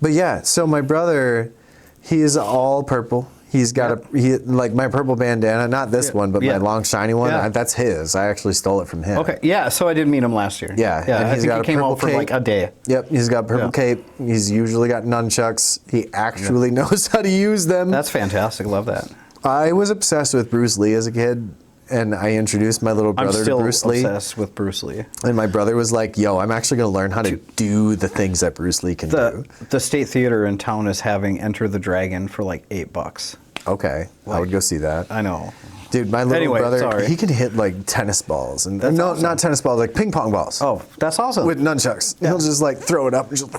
But yeah, so my brother, he is all purple. He's got like my purple bandana, not this one, but my long shiny one. That's his. I actually stole it from him. Okay, yeah. So I did meet him last year. Yeah, and I think he came out for like a day. Yep, he's got a purple cape. He's usually got nunchucks. He actually knows how to use them. That's fantastic. Love that. I was obsessed with Bruce Lee as a kid. And I introduced my little brother to Bruce Lee. I'm still obsessed with Bruce Lee. And my brother was like, yo, I'm actually going to learn how to do the things that Bruce Lee can do. The State Theater in town is having Enter the Dragon for like $8. Okay, I would go see that. I know. Dude, my little brother, he can hit like tennis balls. And awesome. Not tennis balls, like ping pong balls. Oh, that's awesome. With nunchucks. Yeah. He'll just like throw it up and just...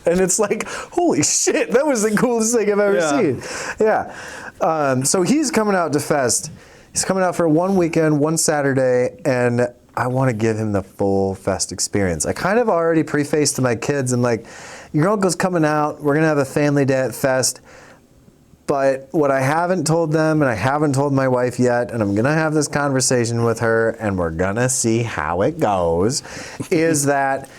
and it's like, holy shit, that was the coolest thing I've ever seen. Yeah. So he's coming out to Fest. He's coming out for one weekend, one Saturday, and I want to give him the full Fest experience. I kind of already prefaced to my kids, and like, your uncle's coming out, we're going to have a family day at Fest, But what I haven't told them, and I haven't told my wife yet, and I'm going to have this conversation with her, and we're going to see how it goes, is that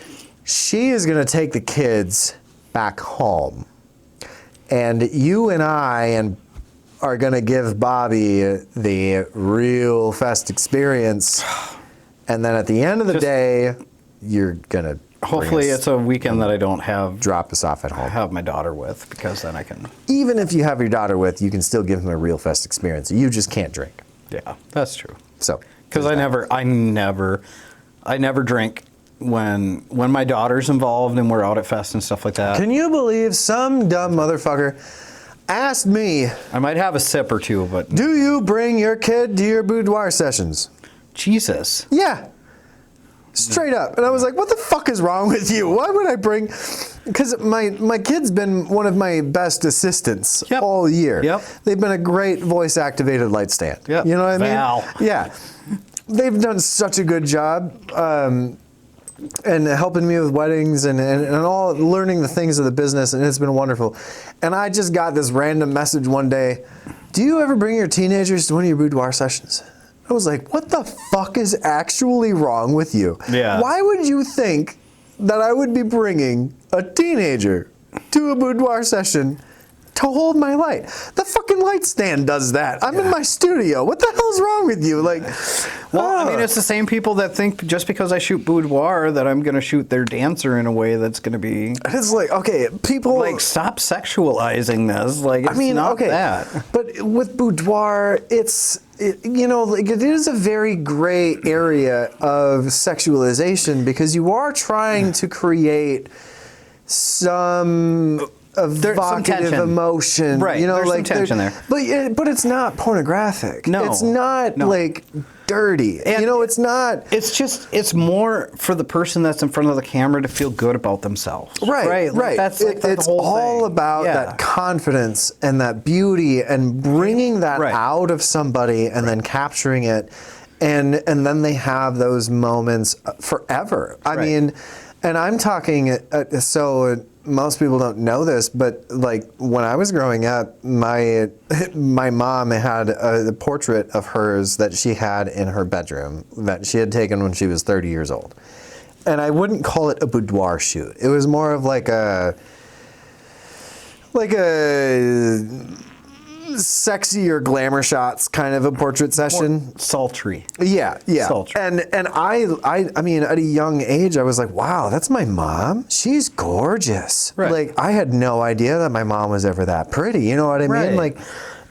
she is going to take the kids back home. And you and I are going to give Bobby the real fest experience. And then at the end of the day, you're going to... Hopefully it's a weekend that I don't have... Drop us off at home. Have my daughter with, because then I can... Even if you have your daughter with, you can still give him a real fest experience. You just can't drink. Yeah, that's true. So... Because I never drink when my daughter's involved and we're out at fest and stuff like that. Can you believe some dumb motherfucker asked me... I might have a sip or two, but... Do you bring your kid to your boudoir sessions? Jesus. Yeah. Straight up. And I was like, what the fuck is wrong with you? Why would I bring... Because my kid's been one of my best assistants all year. Yep. They've been a great voice-activated light stand. Yep. You know what I mean? Val. Yeah. They've done such a good job and helping me with weddings and all, learning the things of the business, and it's been wonderful. And I just got this random message one day, do you ever bring your teenagers to one of your boudoir sessions? I was like, what the fuck is actually wrong with you? Yeah. Why would you think that I would be bringing a teenager to a boudoir session to hold my light? The fucking light stand does that. I'm in my studio. What the hell's wrong with you? Like, well, I mean, it's the same people that think just because I shoot boudoir that I'm going to shoot their dancer in a way that's going to be... It's like, okay, people... Like, stop sexualizing this. Like, it's not that. But with boudoir, you know, like, it is a very gray area of sexualization because you are trying to create some evocative emotion, right? You know, there's like some tension there. But it's not pornographic. No, it's not like dirty. And you know, it's not. It's more for the person that's in front of the camera to feel good about themselves. Right. Like, Right. That's like it's the whole all thing. about that confidence and that beauty and bringing that out of somebody and then capturing it, and then they have those moments forever. I mean, and I'm talking so. Most people don't know this, but like when I was growing up, my mom had a portrait of hers that she had in her bedroom that she had taken when she was 30 years old. And I wouldn't call it a boudoir shoot. It was more of like a sexy or glamour shots kind of a portrait session. More sultry. Yeah. Sultry. And I mean, at a young age, I was like, wow, that's my mom. She's gorgeous. Right. Like, I had no idea that my mom was ever that pretty. You know what I mean? Like,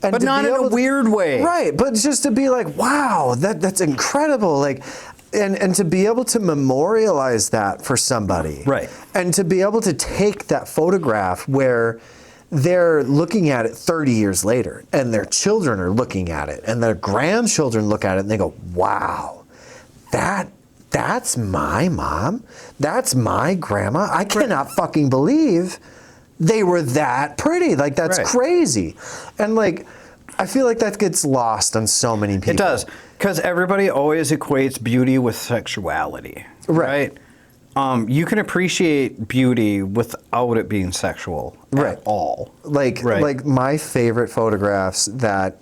and but not in a weird way. Right. But just to be like, wow, that's incredible. Like, and to be able to memorialize that for somebody. Right. And to be able to take that photograph where they're looking at it 30 years later, and their children are looking at it, and their grandchildren look at it, and they go, wow, that's my mom. That's my grandma. I cannot fucking believe they were that pretty. Like, that's crazy. And, like, I feel like that gets lost on so many people. It does, because everybody always equates beauty with sexuality, right? You can appreciate beauty without it being sexual at all. Like my favorite photographs that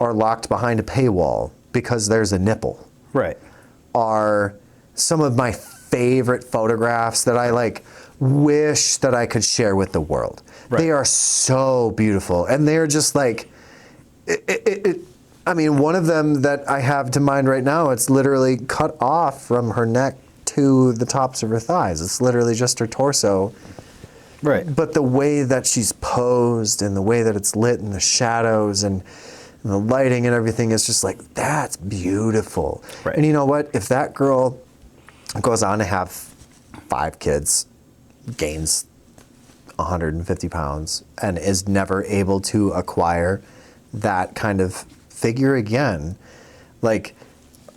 are locked behind a paywall because there's a nipple. Right. Are some of my favorite photographs that I like wish that I could share with the world. Right. They are so beautiful, and they're just like I mean, one of them that I have to mind right now, it's literally cut off from her neck to the tops of her thighs. It's literally just her torso. Right. But the way that she's posed and the way that it's lit and the shadows and the lighting and everything is just like, that's beautiful. Right. And you know what? If that girl goes on to have 5 kids, gains 150 pounds, and is never able to acquire that kind of figure again, like,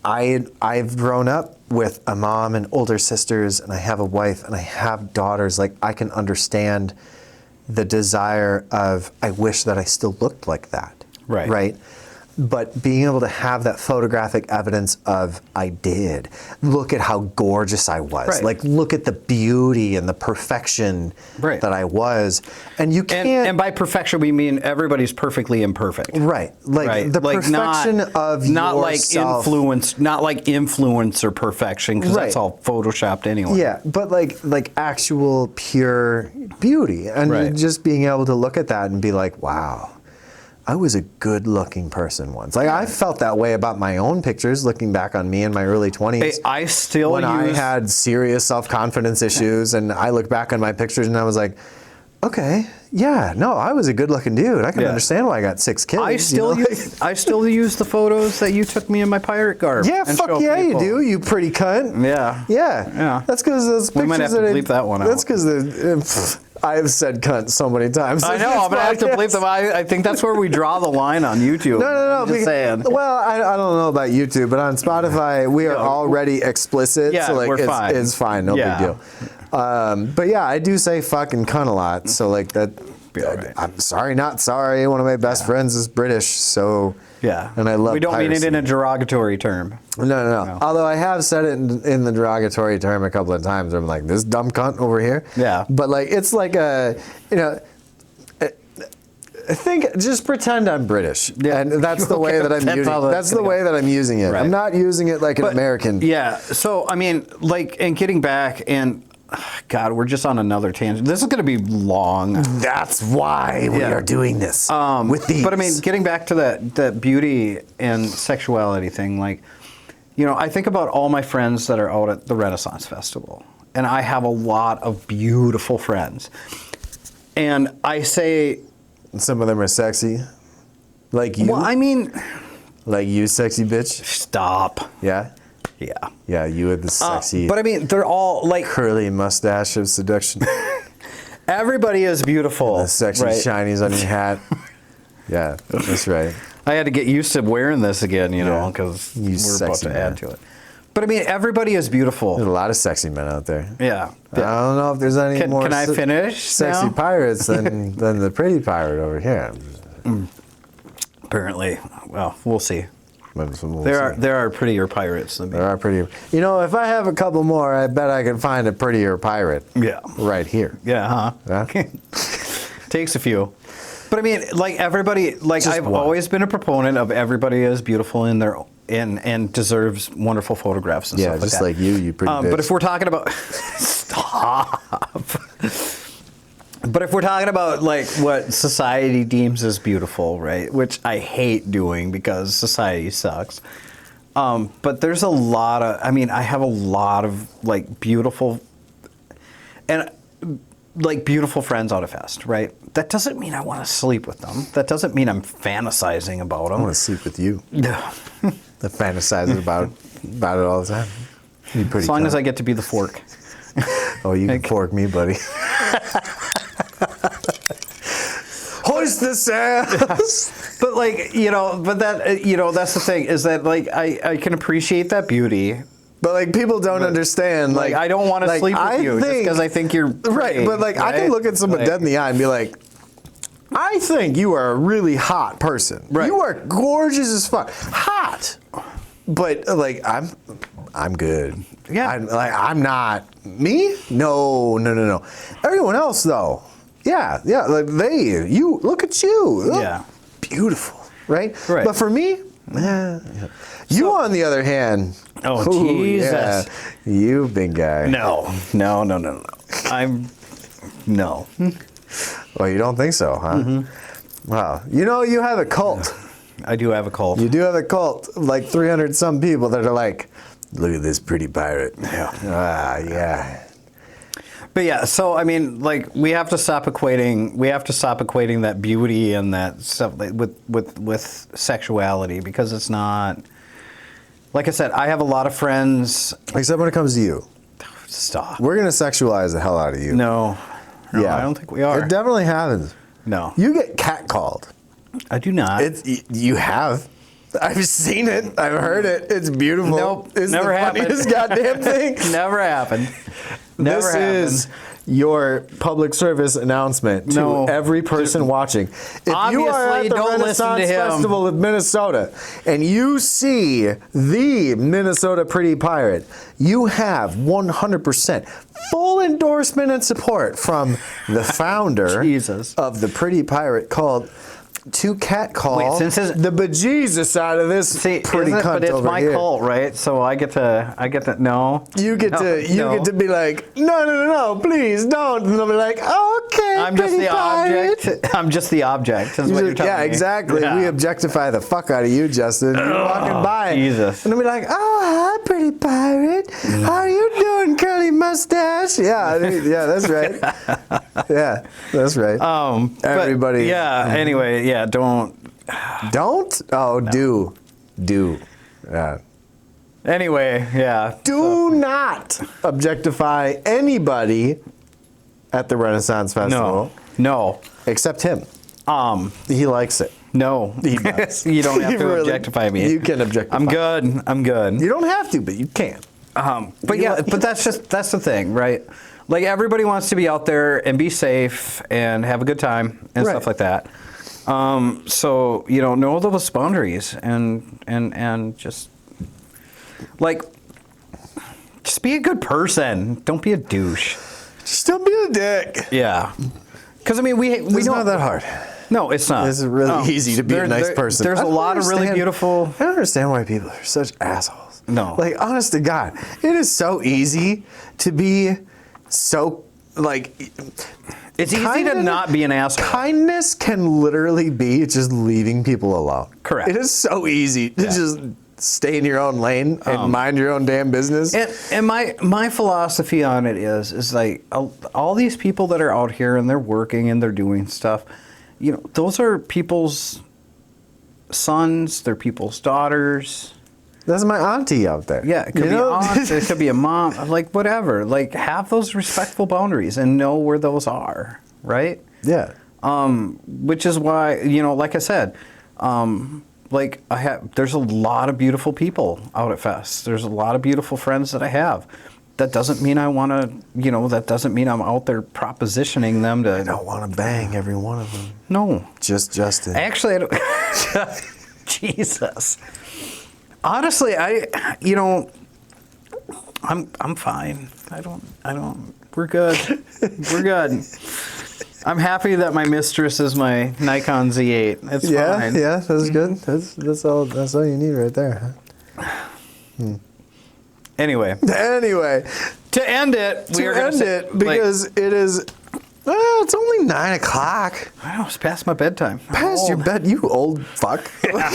I've grown up with a mom and older sisters, and I have a wife and I have daughters. Like, I can understand the desire of, I wish that I still looked like that. Right. Right. But being able to have that photographic evidence of I did. Look at how gorgeous I was. Right. Like, look at the beauty and the perfection Right. that I was. And you can't. And by perfection, we mean everybody's perfectly imperfect. Right. Like Right. the Like perfection of not yourself. not like influencer perfection, because that's Right. all photoshopped anyway. Yeah, but like actual pure beauty. And Right. just being able to look at that and be like, wow. I was a good-looking person once. Like, I felt that way about my own pictures, looking back on me in my early 20s. Hey, I still when I had serious self-confidence issues, and I look back on my pictures and I was like, okay, yeah, no, I was a good-looking dude. I can understand why I got 6 kids. I still use the photos that you took me in my pirate garb. Yeah, and fuck show yeah, people. you do, you pretty cunt. Yeah. Yeah. Yeah. That's because those pictures We might have to bleep that one out. That's because I have said cunt so many times. I know, I'm going to have to bleep them. I think that's where we draw the line on YouTube. No. I'm just saying. Well, I don't know about YouTube, but on Spotify, we are already explicit. Yeah, so like we're fine. It's fine, no big deal. But yeah, I do say fucking cunt a lot. So like that. Be all right. I'm sorry, not sorry. One of my best friends is British, so Yeah. and I love. We don't mean it piracy. in a derogatory term. No. Although I have said it in the derogatory term a couple of times. Where I'm like, this dumb cunt over here. Yeah. But like, it's like a, just pretend I'm British. Yeah. And that's the way that I'm That's using how it. that's That's the gonna way go. that I'm using it. Right. I'm not using it like an But, American. Yeah. So, I mean, like, and getting back, and God, we're just on another tangent. This is going to be long. That's why we are doing this with these. But I mean, getting back to that beauty and sexuality thing, like, I think about all my friends that are out at the Renaissance Festival, and I have a lot of beautiful friends. And I say, some of them are sexy, like you. well, I mean, like you, sexy bitch. stop. Yeah. Yeah. Yeah, you with the sexy, But I mean, they're all like, curly mustache of seduction. everybody is beautiful. The sexy right? shinies on your hat. Yeah, that's right. I had to get used to wearing this again, Yeah. because You we're about sexy to add man. to it. But I mean, everybody is beautiful. There's a lot of sexy men out there. Yeah. I don't know if there's any Can- more can I finish sexy now? pirates than the pretty pirate over here. Apparently. Well, we'll see. We'll There see. are prettier pirates than me. There are pretty. If I have a couple more, I bet I can find a prettier pirate. Yeah. Right here. Yeah, huh? Yeah? Takes a few. But I mean, like, everybody, like, Just I've one. always been a proponent of everybody is beautiful in their and deserves wonderful photographs and Yeah, stuff just like like you pretty bitch. But if we're talking about stop. But if we're talking about like what society deems as beautiful, right? Which I hate doing because society sucks. But there's a lot of, I have a lot of like beautiful friends out of Fest, right? That doesn't mean I want to sleep with them. That doesn't mean I'm fantasizing about I them. want to sleep with you. Yeah. I fantasize about it all the time. You pretty. As long cunt. as I get to be the fork. Oh, you can fork me, buddy. Hoist the sails. But like, that's the thing, is that like I can appreciate that beauty. But like people don't understand. Like, I don't want to sleep with you just because I think you're pretty, right. But like I can right? look at someone Like- dead in the eye and be like, I think you are a really hot person. Right. You are gorgeous as fuck. Hot. But like I'm good. Yeah. I'm not me? No. Everyone else though. Yeah. Like you look at you. Look Yeah. beautiful. Right? Right. But for me, you on the other hand. Oh, ooh, Jesus. Yeah, you big guy. No. No. Well, you don't think so, huh? Mm-hmm. Wow. You have a cult. I do have a cult. You do have a cult of like 300 some people that are like, look at this pretty pirate. Yeah. Yeah. But yeah, so I mean, like, we have to stop equating that beauty and that stuff with sexuality, because it's not. Like I said, I have a lot of friends. Except when it comes to you. Stop. We're going to sexualize the hell out of you. No, Yeah. I don't think we are. It definitely happens. No, You get catcalled. I do not. You have. I've seen it. I've heard it. It's beautiful. Nope, It's never the happened. funniest goddamn thing. Never happened. Never This happened. is your public service announcement to every person watching. If you are at the Renaissance Festival of Minnesota and you see the Minnesota Pretty Pirate, you have 100% full endorsement and support from the founder of the Pretty Pirate called to catcall the bejesus out of this pretty cunt but it's over my here. Cult, right? So I get to no. You get to be like, no, please don't. And they'll be like, okay, I'm just the pirate. object. I'm just the object. Is what you're telling me. Yeah, exactly. Yeah. We objectify the fuck out of you, Justin. You're walking by, Jesus. and they'll be like, hi, pretty pirate. How are you doing, curly mustache? Yeah, that's right. Yeah, that's right. Everybody. Anyway, don't. Oh, do. Yeah. Anyway, yeah. Do not objectify anybody at the Renaissance Festival. No. Except him. He likes it. No. He does. You don't have to objectify me. You can objectify. I'm good. You don't have to, but you can. But that's the thing, right? Like everybody wants to be out there and be safe and have a good time and stuff like that. So know those boundaries and just be a good person. Don't be a douche. Just don't be a dick. Yeah. Because we it's not that hard. No, it's not. It's really easy to be a nice person. There's a lot of really beautiful. I don't understand why people are such assholes. No. Like, honest to God, it is so easy to be so It's easy to not be an asshole. Kindness can literally be just leaving people alone. Correct. It is so easy to just stay in your own lane and mind your own damn business. And my philosophy on it is like all these people that are out here and they're working and they're doing stuff, those are people's sons, they're people's daughters. That's my auntie out there. Yeah, it could be an aunt, it could be a mom, like whatever. Like have those respectful boundaries and know where those are, right? Yeah. Which is why, like I said, there's a lot of beautiful people out at Fest. There's a lot of beautiful friends that I have. That doesn't mean I want to, that doesn't mean I'm out there propositioning them to. I don't want to bang every one of them. No. Just Justin. Actually, I don't. Jesus. Honestly, I'm fine. I don't. We're good. We're good. I'm happy that my mistress is my Nikon Z8. It's fine. Yeah, that's good. That's all you need right there. Huh? Anyway, to end it, because it is. It's only 9 o'clock. I know, it's past my bedtime. Past your bed, you old fuck. Yeah.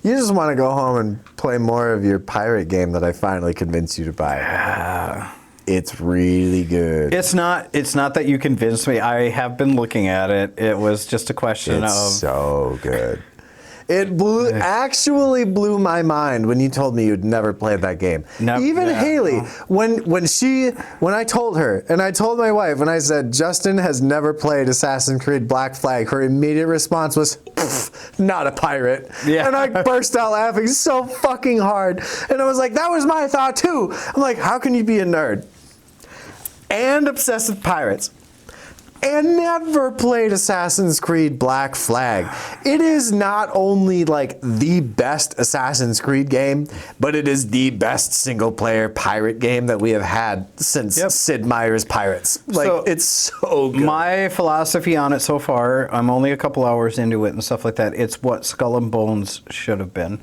You just want to go home and play more of your pirate game that I finally convinced you to buy. It's really good. It's not that you convinced me. I have been looking at it. It was just a question of. It's so good. It actually blew my mind when you told me you'd never played that game. Even Haley, when I told her, and I told my wife, and I said, Justin has never played Assassin's Creed Black Flag, her immediate response was, not a pirate. Yeah. And I burst out laughing so fucking hard. And I was like, that was my thought too. I'm like, how can you be a nerd and obsessed with pirates and never played Assassin's Creed Black Flag? It is not only like the best Assassin's Creed game, but it is the best single-player pirate game that we have had since Sid Meier's Pirates. It's so good. My philosophy on it so far, I'm only a couple hours into it and stuff like that, it's what Skull and Bones should have been.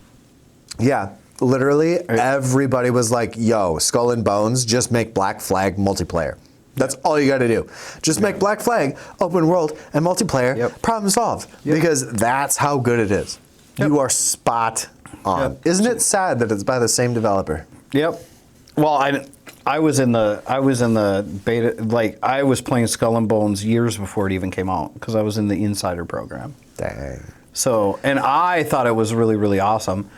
Yeah. Literally, everybody was like, yo, Skull and Bones, just make Black Flag multiplayer. That's all you got to do. Just make Black Flag open world and multiplayer, problem solved. Because that's how good it is. You are spot on. Isn't it sad that it's by the same developer? Yep. Well, I was in the beta, like I was playing Skull and Bones years before it even came out because I was in the insider program. Dang. So, and I thought it was really, really awesome.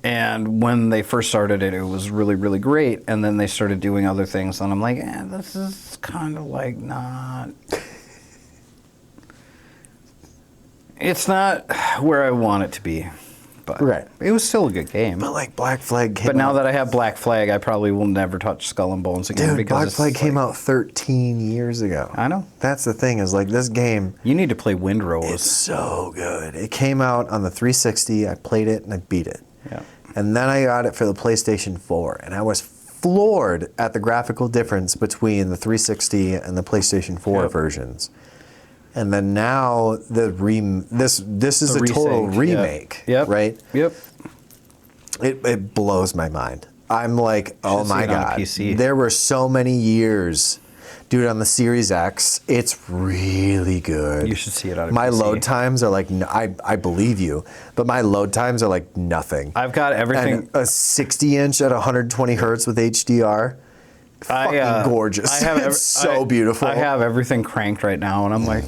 And when they first started it, it was really, really great. And then they started doing other things, and I'm like, this is kind of like not. It's not where I want it to be. but Right. it was still a good game. But like Black Flag came But now out, that I have Black Flag, I probably will never touch Skull and Bones again. dude, because Black it's Flag came like- out 13 years ago. I know. That's the thing is like this game. You need to play Windrose. It's so good. It came out on the 360. I played it and I beat it. Yeah. And then I got it for the PlayStation 4, and I was floored at the graphical difference between the 360 and the PlayStation 4 Yep. versions. And then now this is The a total resync, remake, Yep. right? Yep. It blows my mind. I'm like, oh Should see my it on a god, PC. there were so many years. Dude, on the Series X, it's really good. You should see it on a My PC. load times are like, I believe you, but my load times are like nothing. I've got everything. And a 60-inch at 120 hertz with HDR, fucking gorgeous. I have it's so beautiful. I have everything cranked right now, and I'm like,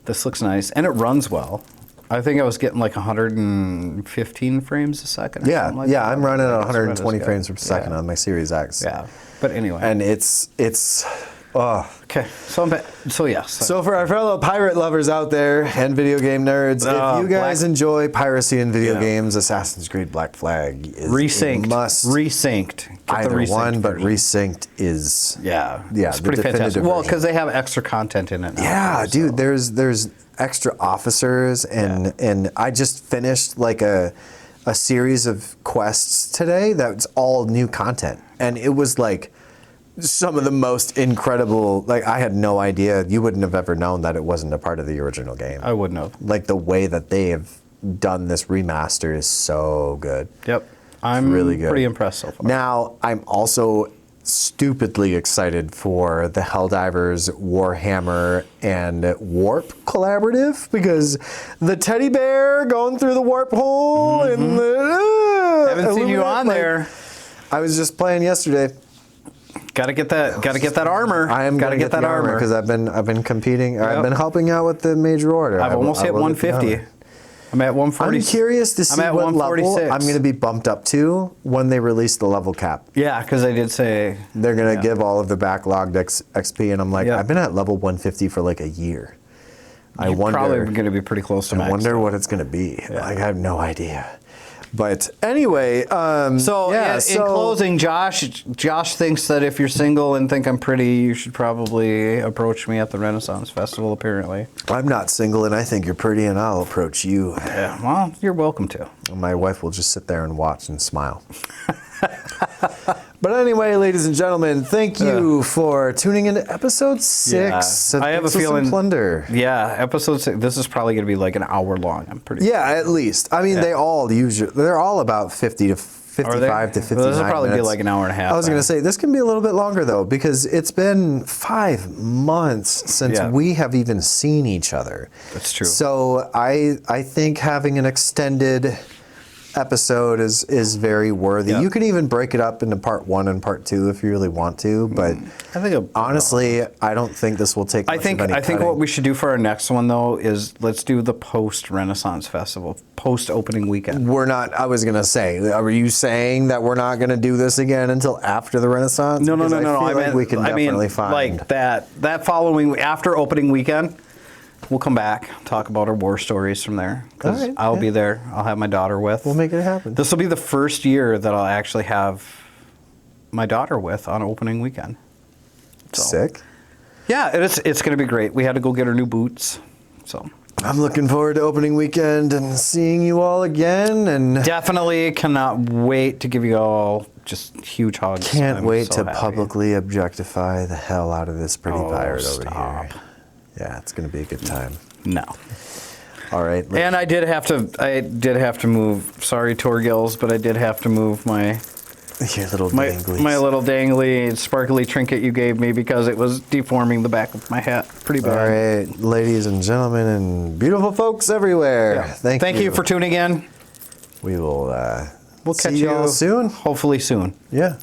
this looks nice, and it runs well. I think I was getting like 115 frames a second. Or yeah, something like yeah. that. I'm running at Like, it's 120 good. frames per second Yeah. on my Series X. Yeah, but anyway. And it's Okay, so yes. So for our fellow pirate lovers out there and video game nerds, if you guys enjoy piracy in video games, Assassin's Creed Black Flag is resynced. a must. Resynced. Get the Either resynced one, but version. resynced is Yeah, yeah, it's the pretty fantastic. definitive Well, version. because they have extra content in it now. Yeah, too, dude, so. there's extra officers and I just finished like a series of quests today that's all new content. And it was like some of the most incredible, like I had no idea, you wouldn't have ever known that it wasn't a part of the original game. I wouldn't have. Like the way that they have done this remaster is so good. Yep, I'm really good. pretty impressed so far. Now, I'm also stupidly excited for the Helldivers, Warhammer, and Warp collaborative because the teddy bear going through the warp hole and the Haven't seen you Illuminate, on like, there. I was just playing yesterday. Got to get that. Got to get that armor. I am got gonna to get that armor because I've been competing. I've Yep. been helping out with the major order. I've almost hit I will get the 150. honor. I'm at 140. I'm curious to see I'm at what level 146. I'm going to be bumped up to when they release the level cap. Yeah, because I did say They're going to give all of the backlogged XP, and I'm like, Yeah. I've been at level 150 for like a year. I you're probably wonder, going to be pretty close to I max. wonder what it's going to be. Like, I have no idea. But anyway, So yeah, in closing, Josh thinks that if you're single and think I'm pretty, you should probably approach me at the Renaissance Festival. Apparently. I'm not single, and I think you're pretty, and I'll approach you. Yeah. Well, you're welcome to. My wife will just sit there and watch and smile. But anyway, ladies and gentlemen, thank you for tuning into episode 6 of I have a Pixels and feeling- Plunder. Yeah, episode 6. This is probably going to be like an hour long. I'm pretty. Yeah, at least. I mean, they're all about 50 to 55 to 59 Well, this will probably minutes. be like an hour and a half. I was going to say, this can be a little bit longer, though, because it's been 5 months since Yeah. we have even seen each other. That's true. So I think having an extended episode is very worthy. Yeah. You can even break it up into part 1 and part 2 if you really want to, but I think honestly, I don't think this will take much of any I think cutting. what we should do for our next one though is let's do the post Renaissance Festival, post opening weekend. We're not. I was gonna say. Are you saying that we're not gonna do this again until after the Renaissance? No. Because I feel I like mean, we can definitely find like that following after opening weekend. We'll come back, talk about our war stories from there. Because All right, I'll yeah. be there. I'll have my daughter with. We'll make it happen. This will be the first year that I'll actually have my daughter with on opening weekend. So, Sick. Yeah, it's going to be great. We had to go get her new boots. So I'm looking forward to opening weekend and seeing you all again. And definitely cannot wait to give you all just huge hugs. can't I'm wait so to happy. publicly objectify the hell out of this pretty Oh, pirate over stop. here. Yeah, it's gonna be a good time. No. All right. And I did have to move. Sorry, Torgills, but I did have to move my your little my danglies. little dangly sparkly trinket you gave me because it was deforming the back of my hat pretty All bad. right, ladies and gentlemen, and beautiful folks everywhere. Yeah. Thank you for tuning in. We will. We'll see catch you all soon. Hopefully soon. Yeah.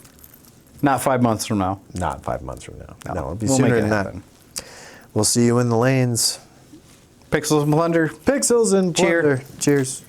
Not 5 months from now. Not 5 months from now. No, it'll be We'll sooner make it than happen. that. We'll see you in the lanes. Pixels and Plunder. Pixels and Cheer. plunder. Cheers.